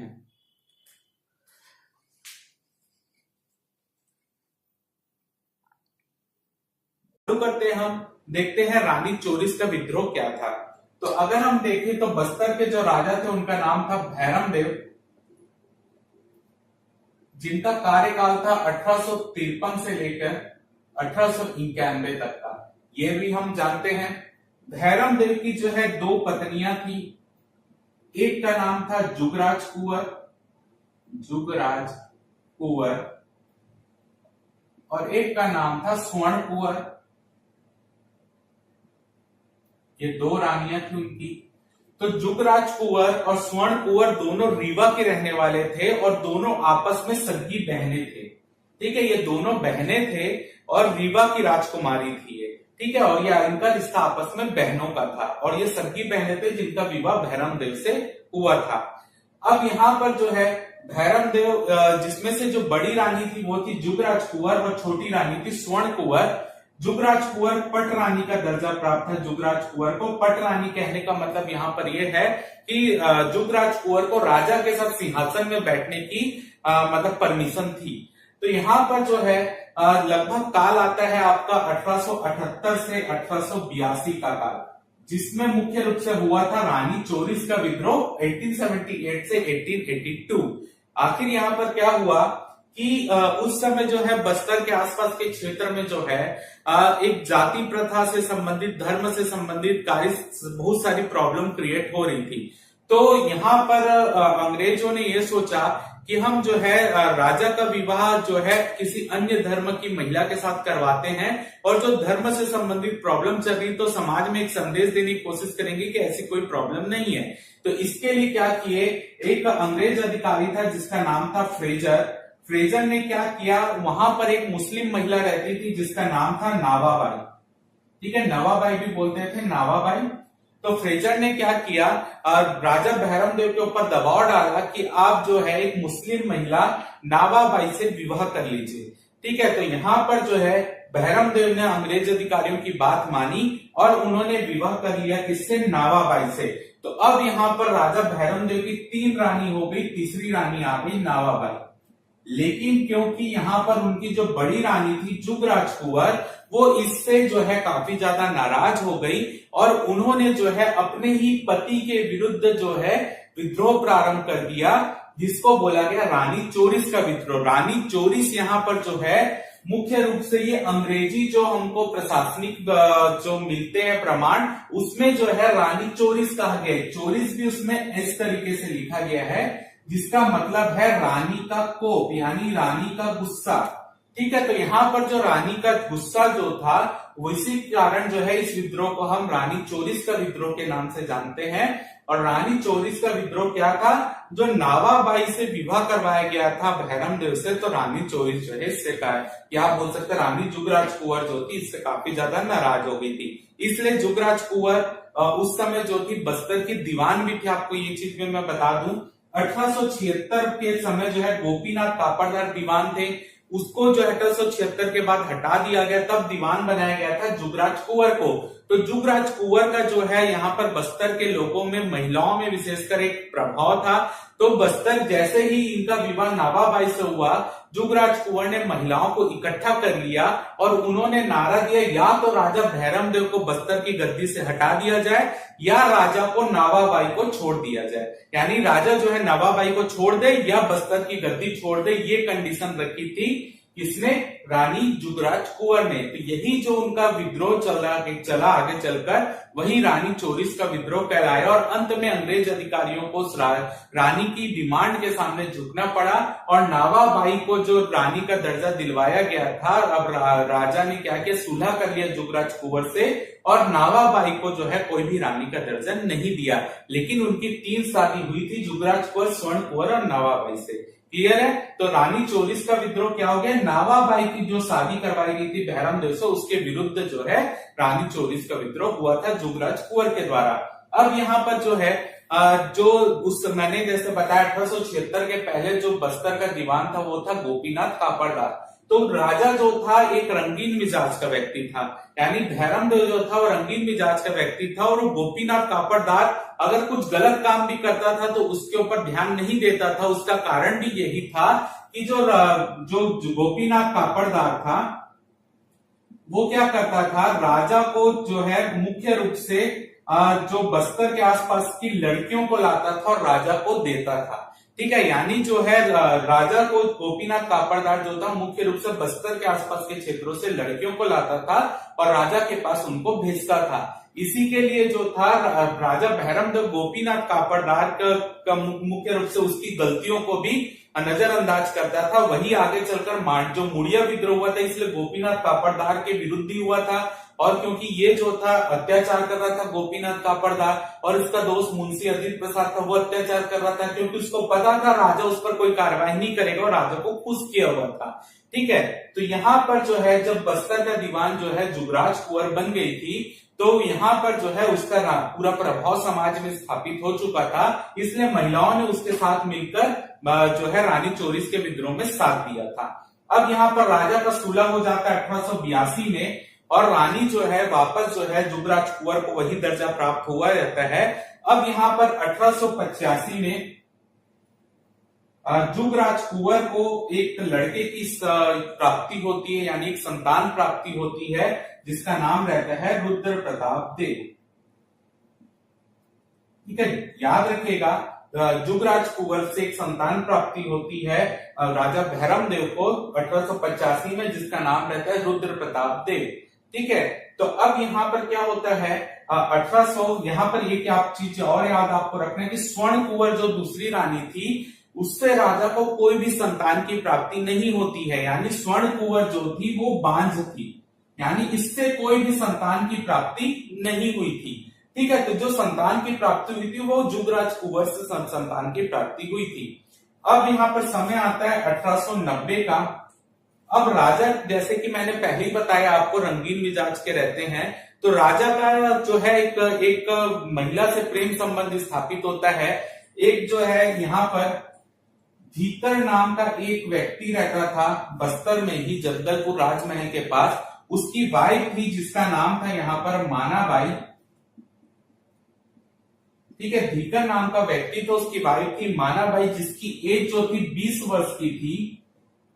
शुरू करते हैं, हम देखते हैं रानी चोरिस का विद्रोह क्या था। तो अगर हम देखें तो बस्तर के जो राजा थे उनका नाम था भैरम देव, जिनका कार्यकाल था 1853 से लेकर 1891 तक का। ये भी हम जानते हैं। भैरम देव की जो है 2 पत्नियां थी। एक का नाम था जुगराज कुंवर, और एक का नाम था स्वर्ण कुंवर। ये 2 रानियां थी उनकी। तो जुगराज कुंवर और स्वर्ण कुंवर दोनों रीवा के रहने वाले थे, और दोनों आपस में सगी बहनें थे। ठीक है, ये दोनों बहनें थे और रीवा की राजकुमारी थी ये, ठीक है, और ये इनका रिश्ता आपस में बहनों का था और ये सगी बहनें थे जिनका विवाह भैरम देव से हुआ था। अब यहाँ पर जो है भैरम देव, जिसमें से जो बड़ी रानी थी वो थी जुगराज कुंवर और छोटी रानी थी स्वर्ण कुंवर। जुगराज कुंवर पट रानी का दर्जा प्राप्त था। जुगराज कुंवर को पट रानी कहने का मतलब यहाँ पर यह है कि जुगराज कुंवर को राजा के साथ सिंहासन में बैठने की मतलब परमिशन थी। तो यहाँ पर जो है लगभग काल आता है आपका 1878 से 1882 का काल, जिसमें मुख्य रूप से हुआ था रानी चोरिस का विद्रोह 1878 से 1882। आखिर यहाँ पर क्या हुआ कि उस समय जो है बस्तर के आसपास के क्षेत्र में जो है एक जाति प्रथा से संबंधित, धर्म से संबंधित बहुत सारी प्रॉब्लम क्रिएट हो रही थी। तो यहाँ पर अंग्रेजों ने ये सोचा कि हम जो है राजा का विवाह जो है किसी अन्य धर्म की महिला के साथ करवाते हैं और जो धर्म से संबंधित प्रॉब्लम चल रही तो समाज में एक संदेश देने की कोशिश करेंगे कि ऐसी कोई प्रॉब्लम नहीं है। तो इसके लिए क्या किए, एक अंग्रेज अधिकारी था जिसका नाम था फ्रेजर। फ्रेजर ने क्या किया, वहां पर एक मुस्लिम महिला रहती थी जिसका नाम था नावाबाई, ठीक है, नवाबाई भी बोलते थे, नावाबाई। तो फ्रेजर ने क्या किया, राजा भैरम देव के ऊपर दबाव डाला कि आप जो है एक मुस्लिम महिला नावाबाई से विवाह कर लीजिए, ठीक है। तो यहाँ पर जो है भैरम देव ने अंग्रेज अधिकारियों की बात मानी और उन्होंने विवाह कर लिया किससे, नावाबाई से। तो अब यहाँ पर राजा भैरम देव की 3 रानी हो गई, तीसरी रानी आ गई नावाबाई। लेकिन क्योंकि यहाँ पर उनकी जो बड़ी रानी थी जुगराज कुंवर, वो इससे जो है काफी ज्यादा नाराज हो गई और उन्होंने जो है अपने ही पति के विरुद्ध जो है विद्रोह प्रारंभ कर दिया, जिसको बोला गया रानी चोरिस का विद्रोह। रानी चोरिस यहाँ पर जो है मुख्य रूप से ये अंग्रेजी जो हमको प्रशासनिक जो मिलते हैं प्रमाण, उसमें जो है रानी चोरिस कहा गया है। चोरिस भी उसमें इस तरीके से लिखा गया है जिसका मतलब है रानी का कोप, यानी रानी का गुस्सा, ठीक है। तो यहाँ पर जो रानी का गुस्सा जो था, उसी कारण जो है इस विद्रोह को हम रानी चोरिस का विद्रोह के नाम से जानते हैं। और रानी चोरिस का विद्रोह क्या था, जो नावाबाई से विवाह करवाया गया था भैरम देव से, तो रानी चोरिस जो है इससे क्या बोल सकते, रानी जुगराज कुंवर जो थी इससे काफी ज्यादा नाराज हो गई थी। इसलिए जुगराज कुंवर उस समय जो थी बस्तर की दीवान भी थी। आपको ये चीज में मैं बता दूं, 1876 के समय जो है गोपीनाथ कापड़दार दीवान थे, उसको जो 1876 के बाद हटा दिया गया, तब दीवान बनाया गया था जुगराज कुंवर को। तो जुगराज कुंवर का जो है यहाँ पर बस्तर के लोगों में, महिलाओं में विशेषकर एक प्रभाव था। तो बस्तर जैसे ही इनका विवाह नावाबाई से हुआ, जुगराज कुंवर ने महिलाओं को इकट्ठा कर लिया और उन्होंने नारा दिया, या तो राजा भैरम देव को बस्तर की गद्दी से हटा दिया जाए या राजा को नावाबाई को छोड़ दिया जाए। यानी राजा जो है नावाबाई को छोड़ दे या बस्तर की गद्दी छोड़ दे, ये कंडीशन रखी थी किसने, रानी जुगराज कुंवर ने। तो यही जो उनका विद्रोह चला आगे चलकर, वही रानी चोरिस का विद्रोह कहलाया और अंत में अंग्रेज अधिकारियों को रानी की डिमांड के सामने झुकना पड़ा और नावाबाई को जो रानी का दर्जा दिलवाया गया था, अब राजा ने क्या किया, सुलह कर लिया जुगराज कुंवर से और नावाबाई को जो है कोई भी रानी का दर्जा नहीं दिया। लेकिन उनकी 3 शादी हुई थी, जुगराज कुंवर, स्वर्ण कुंवर और नावाबाई से। क्लियर है। तो रानी चोरिस का विद्रोह क्या हो गया, नावाबाई की जो शादी करवाई गई थी भैरम देव से, उसके विरुद्ध जो है रानी चोरिस का विद्रोह हुआ था जुगराज कुंवर के द्वारा। अब यहाँ पर जो है जो उस मैंने जैसे बताया 1876 के पहले जो बस्तर का दीवान था वो था गोपीनाथ कापड़दार। तो राजा जो था एक रंगीन मिजाज का व्यक्ति था, यानी भैरम देव जो था वो रंगीन मिजाज का व्यक्ति था और वो गोपीनाथ कापड़दार अगर कुछ गलत काम भी करता था तो उसके ऊपर ध्यान नहीं देता था। उसका कारण भी यही था कि जो गोपीनाथ कापड़दार था वो क्या करता था, राजा को जो है मुख्य रूप से जो बस्तर के आसपास की लड़कियों को लाता था और राजा को देता था। ठीक है, यानी जो है राजा को गोपीनाथ कापड़दार जो था मुख्य रूप से बस्तर के आसपास के क्षेत्रों से लड़कियों को लाता था और राजा के पास उनको भेजता था। इसी के लिए जो था राजा भैरम देव गोपीनाथ कापड़दार का मुख्य रूप से उसकी गलतियों को भी नजरअंदाज करता था, वही आगे चलकर जो मुड़िया विद्रोह हुआ था, इसलिए गोपीनाथ कापड़दार के विरुद्ध ही हुआ था। और क्योंकि ये जो था अत्याचार कर रहा था गोपीनाथ कापड़दार, और इसका दोस्त मुंशी अजित प्रसाद था, वो अत्याचार कर रहा था, क्योंकि उसको पता था राजा उस पर कोई कार्रवाई नहीं करेगा और राजा को खुश किया हुआ था। ठीक है, तो यहाँ पर जो है जब बस्तर का दीवान जो है जुगराज कुंवर बन गई थी, तो यहाँ पर जो है उसका पूरा प्रभाव समाज में स्थापित हो चुका था, इसलिए महिलाओं ने उसके साथ मिलकर जो है रानी चोरिस के विद्रोह में साथ दिया था। अब यहाँ पर राजा का सुलह हो जाता है 1882 में, और रानी जो है वापस जो है जुगराज कुंवर को वही दर्जा प्राप्त हुआ रहता है। अब यहाँ पर 1885 में जुगराज कुंवर को एक लड़के की प्राप्ति होती है, यानी एक संतान प्राप्ति होती है, जिसका नाम रहता है रुद्र प्रताप देव। ठीक है, याद रखिएगा, जुगराज कुंवर से एक संतान प्राप्ति होती है राजा भैरम देव को 1885 में, जिसका नाम रहता है रुद्र प्रताप देव। ठीक है, तो अब यहाँ पर क्या होता है 1800, यहाँ पर ये क्या चीज और याद आपको रखना है कि स्वर्ण कुंवर जो दूसरी रानी थी, उससे राजा को कोई भी संतान की प्राप्ति नहीं होती है, यानी स्वर्ण कुंवर जो थी वो बांझ थी, यानी इससे कोई भी संतान की प्राप्ति नहीं हुई थी। ठीक है, तो जो संतान की प्राप्ति हुई थी वो जुगराज कुंवर से संतान की प्राप्ति हुई थी। अब यहाँ पर समय आता है 1890 का। अब राजा, जैसे कि मैंने पहले ही बताया आपको, रंगीन मिजाज के रहते हैं, तो राजा का जो है एक महिला से प्रेम संबंध स्थापित होता है। एक जो है यहाँ पर धीकर नाम का एक व्यक्ति रहता था बस्तर में ही, जगदलपुर राजमहल के पास, उसकी वाइफ थी जिसका नाम था यहाँ पर मानाबाई। ठीक है, धीकर नाम का व्यक्ति तो उसकी वाइफ थी मानाबाई, जिसकी एज जो थी 20 वर्ष की थी।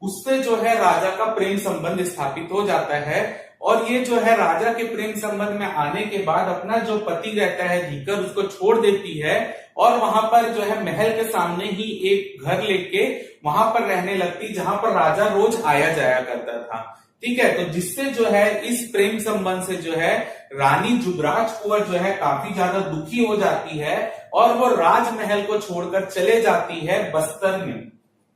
उससे जो है राजा का प्रेम संबंध स्थापित हो जाता है, और ये जो है राजा के प्रेम संबंध में आने के बाद अपना जो पति रहता है धीकर, उसको छोड़ देती है, और वहां पर जो है महल के सामने ही एक घर लेके वहां पर रहने लगती, जहां पर राजा रोज आया जाया करता था। ठीक है, तो जिससे जो है इस प्रेम संबंध से जो है रानी जुगराज कुंवर जो है काफी ज्यादा दुखी हो जाती है, और वो राजमहल को छोड़कर चले जाती है बस्तर में।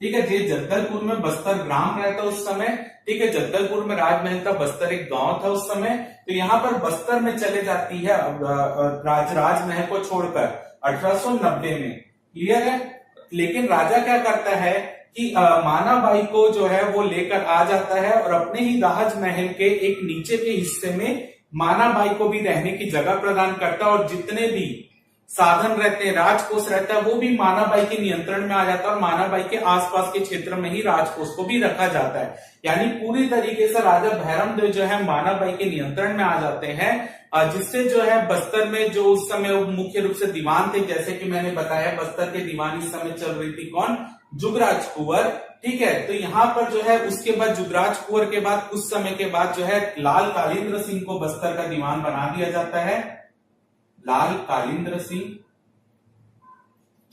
ठीक है, जो जगदलपुर में बस्तर ग्राम रहता उस समय। ठीक है, जगदलपुर में राजमहल था, बस्तर एक गांव था उस समय। तो यहाँ पर बस्तर में चले जाती है राजमहल को छोड़कर 1890 में। क्लियर है? लेकिन राजा क्या करता है कि मानाबाई को जो है वो लेकर आ जाता है, और अपने ही राजमहल के एक नीचे के हिस्से में मानाबाई को भी रहने की जगह प्रदान करता है, और जितने भी साधन रहते हैं, राजकोष रहता है, वो भी मानाबाई के नियंत्रण में आ जाता है, और मानाबाई के आसपास के क्षेत्र में ही राजकोष को भी रखा जाता है। यानी पूरी तरीके से राजा भैरम देव जो है मानाबाई के नियंत्रण में आ जाते हैं, जिससे जो है बस्तर में जो उस समय मुख्य रूप से दीवान थे, जैसे कि मैंने बताया बस्तर के दीवान इस समय चल रही थी कौन, जुगराज कुंवर। ठीक है, तो यहाँ पर जो है उसके बाद जुगराज कुंवर के बाद कुछ समय के बाद जो है लाल कालिंद्र सिंह को बस्तर का दीवान बना दिया जाता है। लाल कालिंद्र सिंह,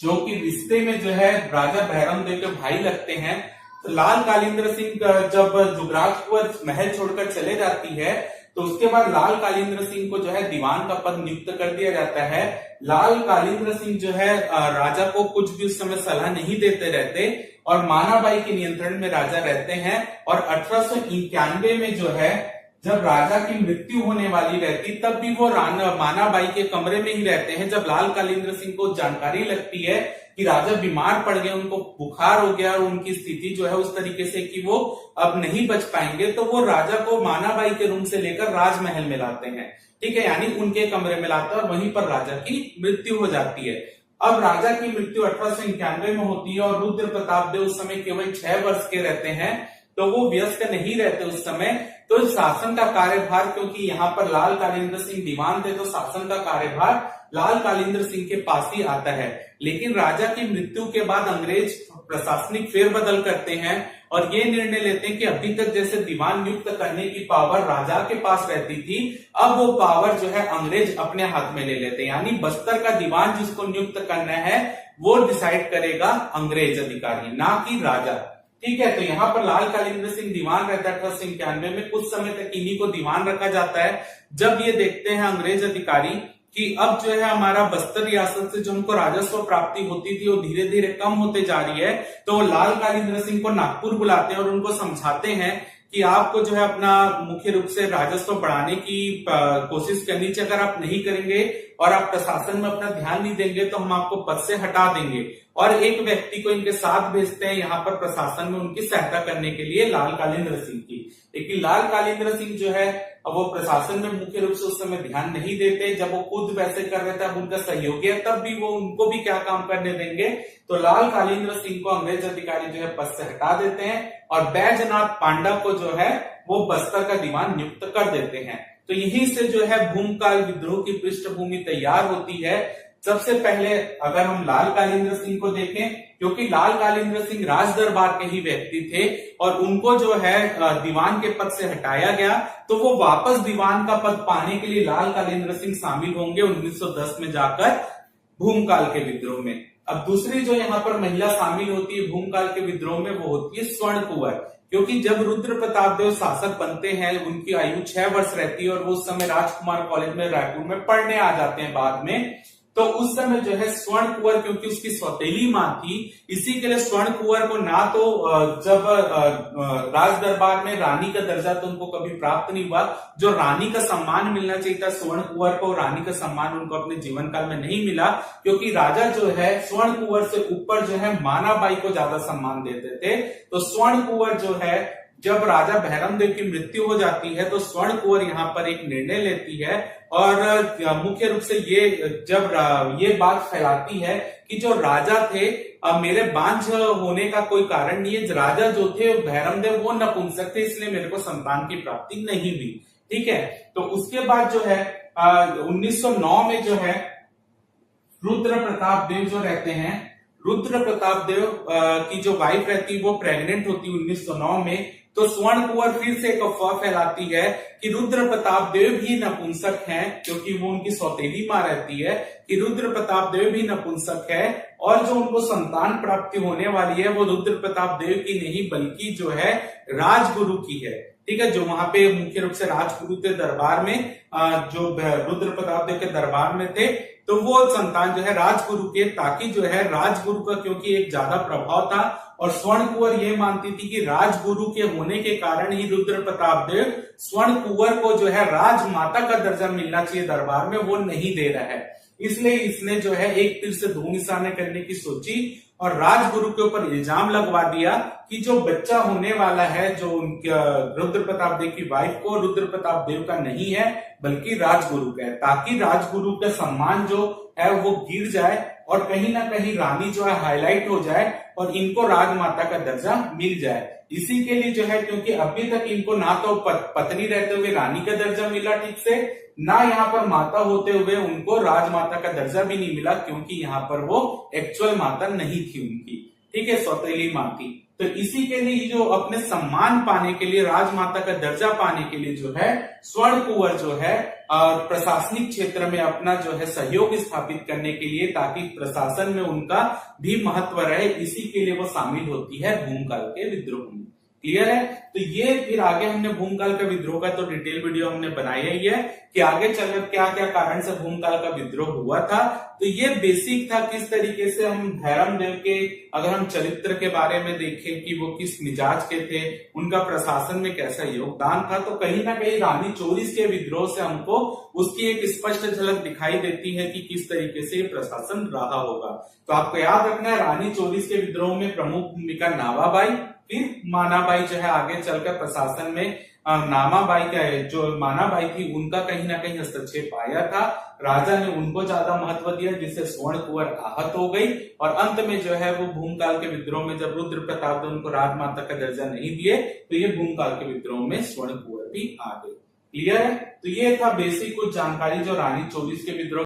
जो कि रिश्ते में जो है राजा भैरम देव के भाई लगते हैं। तो लाल कालिंद्र सिंह जब जुगराज कुंवर महल छोड़कर चले जाती है, तो उसके बाद लाल कालिंद्र सिंह को जो है दीवान का पद नियुक्त कर दिया जाता है। लाल कालिंद्र सिंह जो है राजा को कुछ भी उस समय सलाह नहीं देते रहते, और मानाबाई के नियंत्रण में राजा रहते हैं। और 1891 में जो है जब राजा की मृत्यु होने वाली रहती, तब भी वो मानाबाई के कमरे में ही रहते हैं। जब लाल कालिंद्र सिंह को जानकारी लगती है कि राजा बीमार पड़ गए, उनको बुखार हो गया और उनकी स्थिति जो है उस तरीके से कि वो अब नहीं बच पाएंगे, तो वो राजा को मानाबाई के रूम से लेकर राजमहल में लाते हैं। ठीक है, यानी उनके कमरे में लाते हैं, और वहीं पर राजा की मृत्यु हो जाती है। अब राजा की मृत्यु 1891 में होती है, और रुद्र प्रताप देव उस समय केवल 6 वर्ष के रहते हैं, तो वो व्यस्त नहीं रहते उस समय। तो शासन का कार्यभार, क्योंकि यहाँ पर लाल कालिंद्र सिंह दीवान थे, तो शासन का कार्यभार लाल कालिंद्र सिंह के पास ही आता है। लेकिन राजा की मृत्यु के बाद अंग्रेज प्रशासनिक फेरबदल करते हैं, और ये निर्णय लेते हैं कि अभी तक जैसे दीवान नियुक्त करने की पावर राजा के पास रहती थी, अब वो पावर जो है अंग्रेज अपने हाथ में ले लेते हैं। यानी बस्तर का दीवान जिसको नियुक्त करना है वो डिसाइड करेगा अंग्रेज अधिकारी, ना कि राजा। ठीक है, तो यहाँ पर लाल कालिंद्र सिंह दीवान रहता है 1891 में। कुछ समय तक इन्हीं को दीवान रखा जाता है। जब ये देखते हैं अंग्रेज अधिकारी कि अब जो है हमारा बस्तर रियासत से जो उनको राजस्व प्राप्ति होती थी वो धीरे धीरे कम होते जा रही है। तो वो लाल कालिंद्र सिंह को नागपुर बुलाते हैं और उनको समझाते हैं कि आपको जो है अपना मुख्य रूप से राजस्व बढ़ाने की कोशिश करनी चाहिए। अगर आप नहीं करेंगे और आप प्रशासन में अपना ध्यान नहीं देंगे तो हम आपको पद से हटा देंगे। और एक व्यक्ति को इनके साथ भेजते हैं यहाँ पर प्रशासन में उनकी सहायता करने के लिए, लाल कालिंद्र सिंह की। लेकिन लाल कालिंद्र सिंह जो है वो प्रशासन में मुख्य रूप से उस समय ध्यान नहीं देते। जब वो खुद वैसे कर रहे थे, अब उनका सहयोगी है, तब भी वो उनको भी क्या काम करने देंगे। तो लाल कालिंद्र सिंह को अंग्रेज अधिकारी जो है पद से हटा देते हैं और बैजनाथ पांडा को जो है वो बस्तर का दीवान नियुक्त कर देते हैं। तो यहीं से जो है भूमकाल विद्रोह की पृष्ठभूमि तैयार होती है। सबसे पहले अगर हम लाल कालिंद्र सिंह को देखें, क्योंकि लाल कालिंद्र सिंह राज दरबार के ही व्यक्ति थे और उनको जो है दीवान के पद से हटाया गया, तो वो वापस दीवान का पद पाने के लिए लाल कालिंद्र सिंह शामिल होंगे 1910 में जाकर भूमकाल के विद्रोह में। अब दूसरी जो यहाँ पर महिला शामिल होती है भूमकाल के विद्रोह में, वो होती है स्वर्ण कुंवर। क्योंकि जब रुद्र प्रताप देव शासक बनते हैं, उनकी आयु 6 वर्ष रहती है और वो उस समय राजकुमार कॉलेज में रायपुर में पढ़ने आ जाते हैं बाद में। तो उस समय जो है स्वर्ण कुंवर, क्योंकि उसकी सौतेली मां थी, इसी के लिए स्वर्ण कुंवर को ना तो जब राज दरबार में रानी का दर्जा तो उनको कभी प्राप्त नहीं हुआ। जो रानी का सम्मान मिलना चाहिए था स्वर्ण कुंवर को, रानी का सम्मान उनको अपने जीवन काल में नहीं मिला। क्योंकि राजा जो है स्वर्ण कुंवर से ऊपर जो है मानाबाई को ज्यादा सम्मान देते थे। तो स्वर्ण कुंवर जो है, जब राजा भैरमदेव की मृत्यु हो जाती है तो स्वर्ण कुंवर यहाँ पर एक निर्णय लेती है और मुख्य रूप से ये जब ये बात फैलाती है कि जो राजा थे, मेरे बांझ होने का कोई कारण नहीं है। राजा जो थे भैरमदेव वो नपुंसक थे, इसलिए मेरे को संतान की प्राप्ति नहीं हुई। ठीक है। तो उसके बाद जो है 1909 में जो है रुद्र प्रताप देव जो रहते हैं, रुद्र प्रताप देव की जो वाइफ रहती वो प्रेग्नेंट होती 1909 में। तो स्वर्ण कुंवर फिर से एक अफवाह फैलाती है कि रुद्र प्रताप देव भी नपुंसक हैं, क्योंकि वो उनकी सौतेली मां रहती है कि रुद्र प्रताप देव भी नपुंसक है और जो उनको संतान प्राप्ति होने वाली है वो रुद्र प्रताप देव की नहीं बल्कि जो है राजगुरु की है। ठीक है। जो वहां पे मुख्य रूप से राजगुरु थे दरबार में, जो रुद्र प्रताप देव के दरबार में थे, तो वो संतान जो है राजगुरु के, ताकि जो है राजगुरु का क्योंकि एक ज्यादा प्रभाव था और स्वर्ण कुंवर ये मानती थी कि राजगुरु के होने के कारण ही रुद्र प्रताप देव स्वर्ण कुंवर को जो है राजमाता का दर्जा मिलना चाहिए दरबार में, वो नहीं दे रहा है। इसलिए इसने जो है एक तीर से दो निशाने करने की सोची और राजगुरु के ऊपर इल्जाम लगवा दिया कि जो बच्चा होने वाला है, जो उनके रुद्र प्रताप देव की वाइफ को, रुद्र प्रताप देव का नहीं है बल्कि राजगुरु का है, ताकि राजगुरु का सम्मान जो है वो गिर जाए और कहीं ना कहीं रानी जो है हाईलाइट हो जाए और इनको राजमाता का दर्जा मिल जाए। इसी के लिए जो है, क्योंकि अभी तक इनको ना तो पत्नी रहते हुए रानी का दर्जा मिला ठीक से, ना यहाँ पर माता होते हुए उनको राजमाता का दर्जा भी नहीं मिला, क्योंकि यहाँ पर वो एक्चुअल माता नहीं थी उनकी। ठीक है, सौतेली मां थी। तो इसी के लिए जो अपने सम्मान पाने के लिए, राजमाता का दर्जा पाने के लिए जो है स्वर्ण कुंवर जो है प्रशासनिक क्षेत्र में अपना जो है सहयोग स्थापित करने के लिए, ताकि प्रशासन में उनका भी महत्व रहे, इसी के लिए वो शामिल होती है भूमकाल के विद्रोह में। क्लियर है। तो ये फिर आगे हमने भूमकाल का विद्रोह का तो डिटेल वीडियो हमने बनाया ही है कि आगे चलकर क्या क्या कारण से भूमकाल का विद्रोह हुआ था। तो ये बेसिक था किस तरीके से हम भैरमदेव के, अगर हम चरित्र के बारे में देखें कि वो किस मिजाज के थे, उनका प्रशासन में कैसा योगदान था, तो कहीं ना कहीं रानी चोरिस के विद्रोह से हमको उसकी एक स्पष्ट झलक दिखाई देती है कि किस तरीके से प्रशासन रहा होगा। तो आपको याद रखना है, रानी चोरिस के विद्रोह में प्रमुख भूमिका नावाबाई, फिर मानाबाई जो है आगे चलकर प्रशासन में नामाबाई का जो मानाबाई थी उनका कहीं ना कहीं हस्तक्षेप आया था। राजा ने उनको ज्यादा महत्व दिया, जिससे स्वर्ण कुंवर आहत हो गई और अंत में जो है वो भूमकाल के विद्रोह में जब रुद्र प्रताप ने उनको राजमाता का दर्जा नहीं दिए तो ये भूमकाल के विद्रोह में स्वर्ण कुंवर भी आ गई। क्लियर है। तो ये था बेसिक कुछ जानकारी जो रानी चोरिस के विद्रोह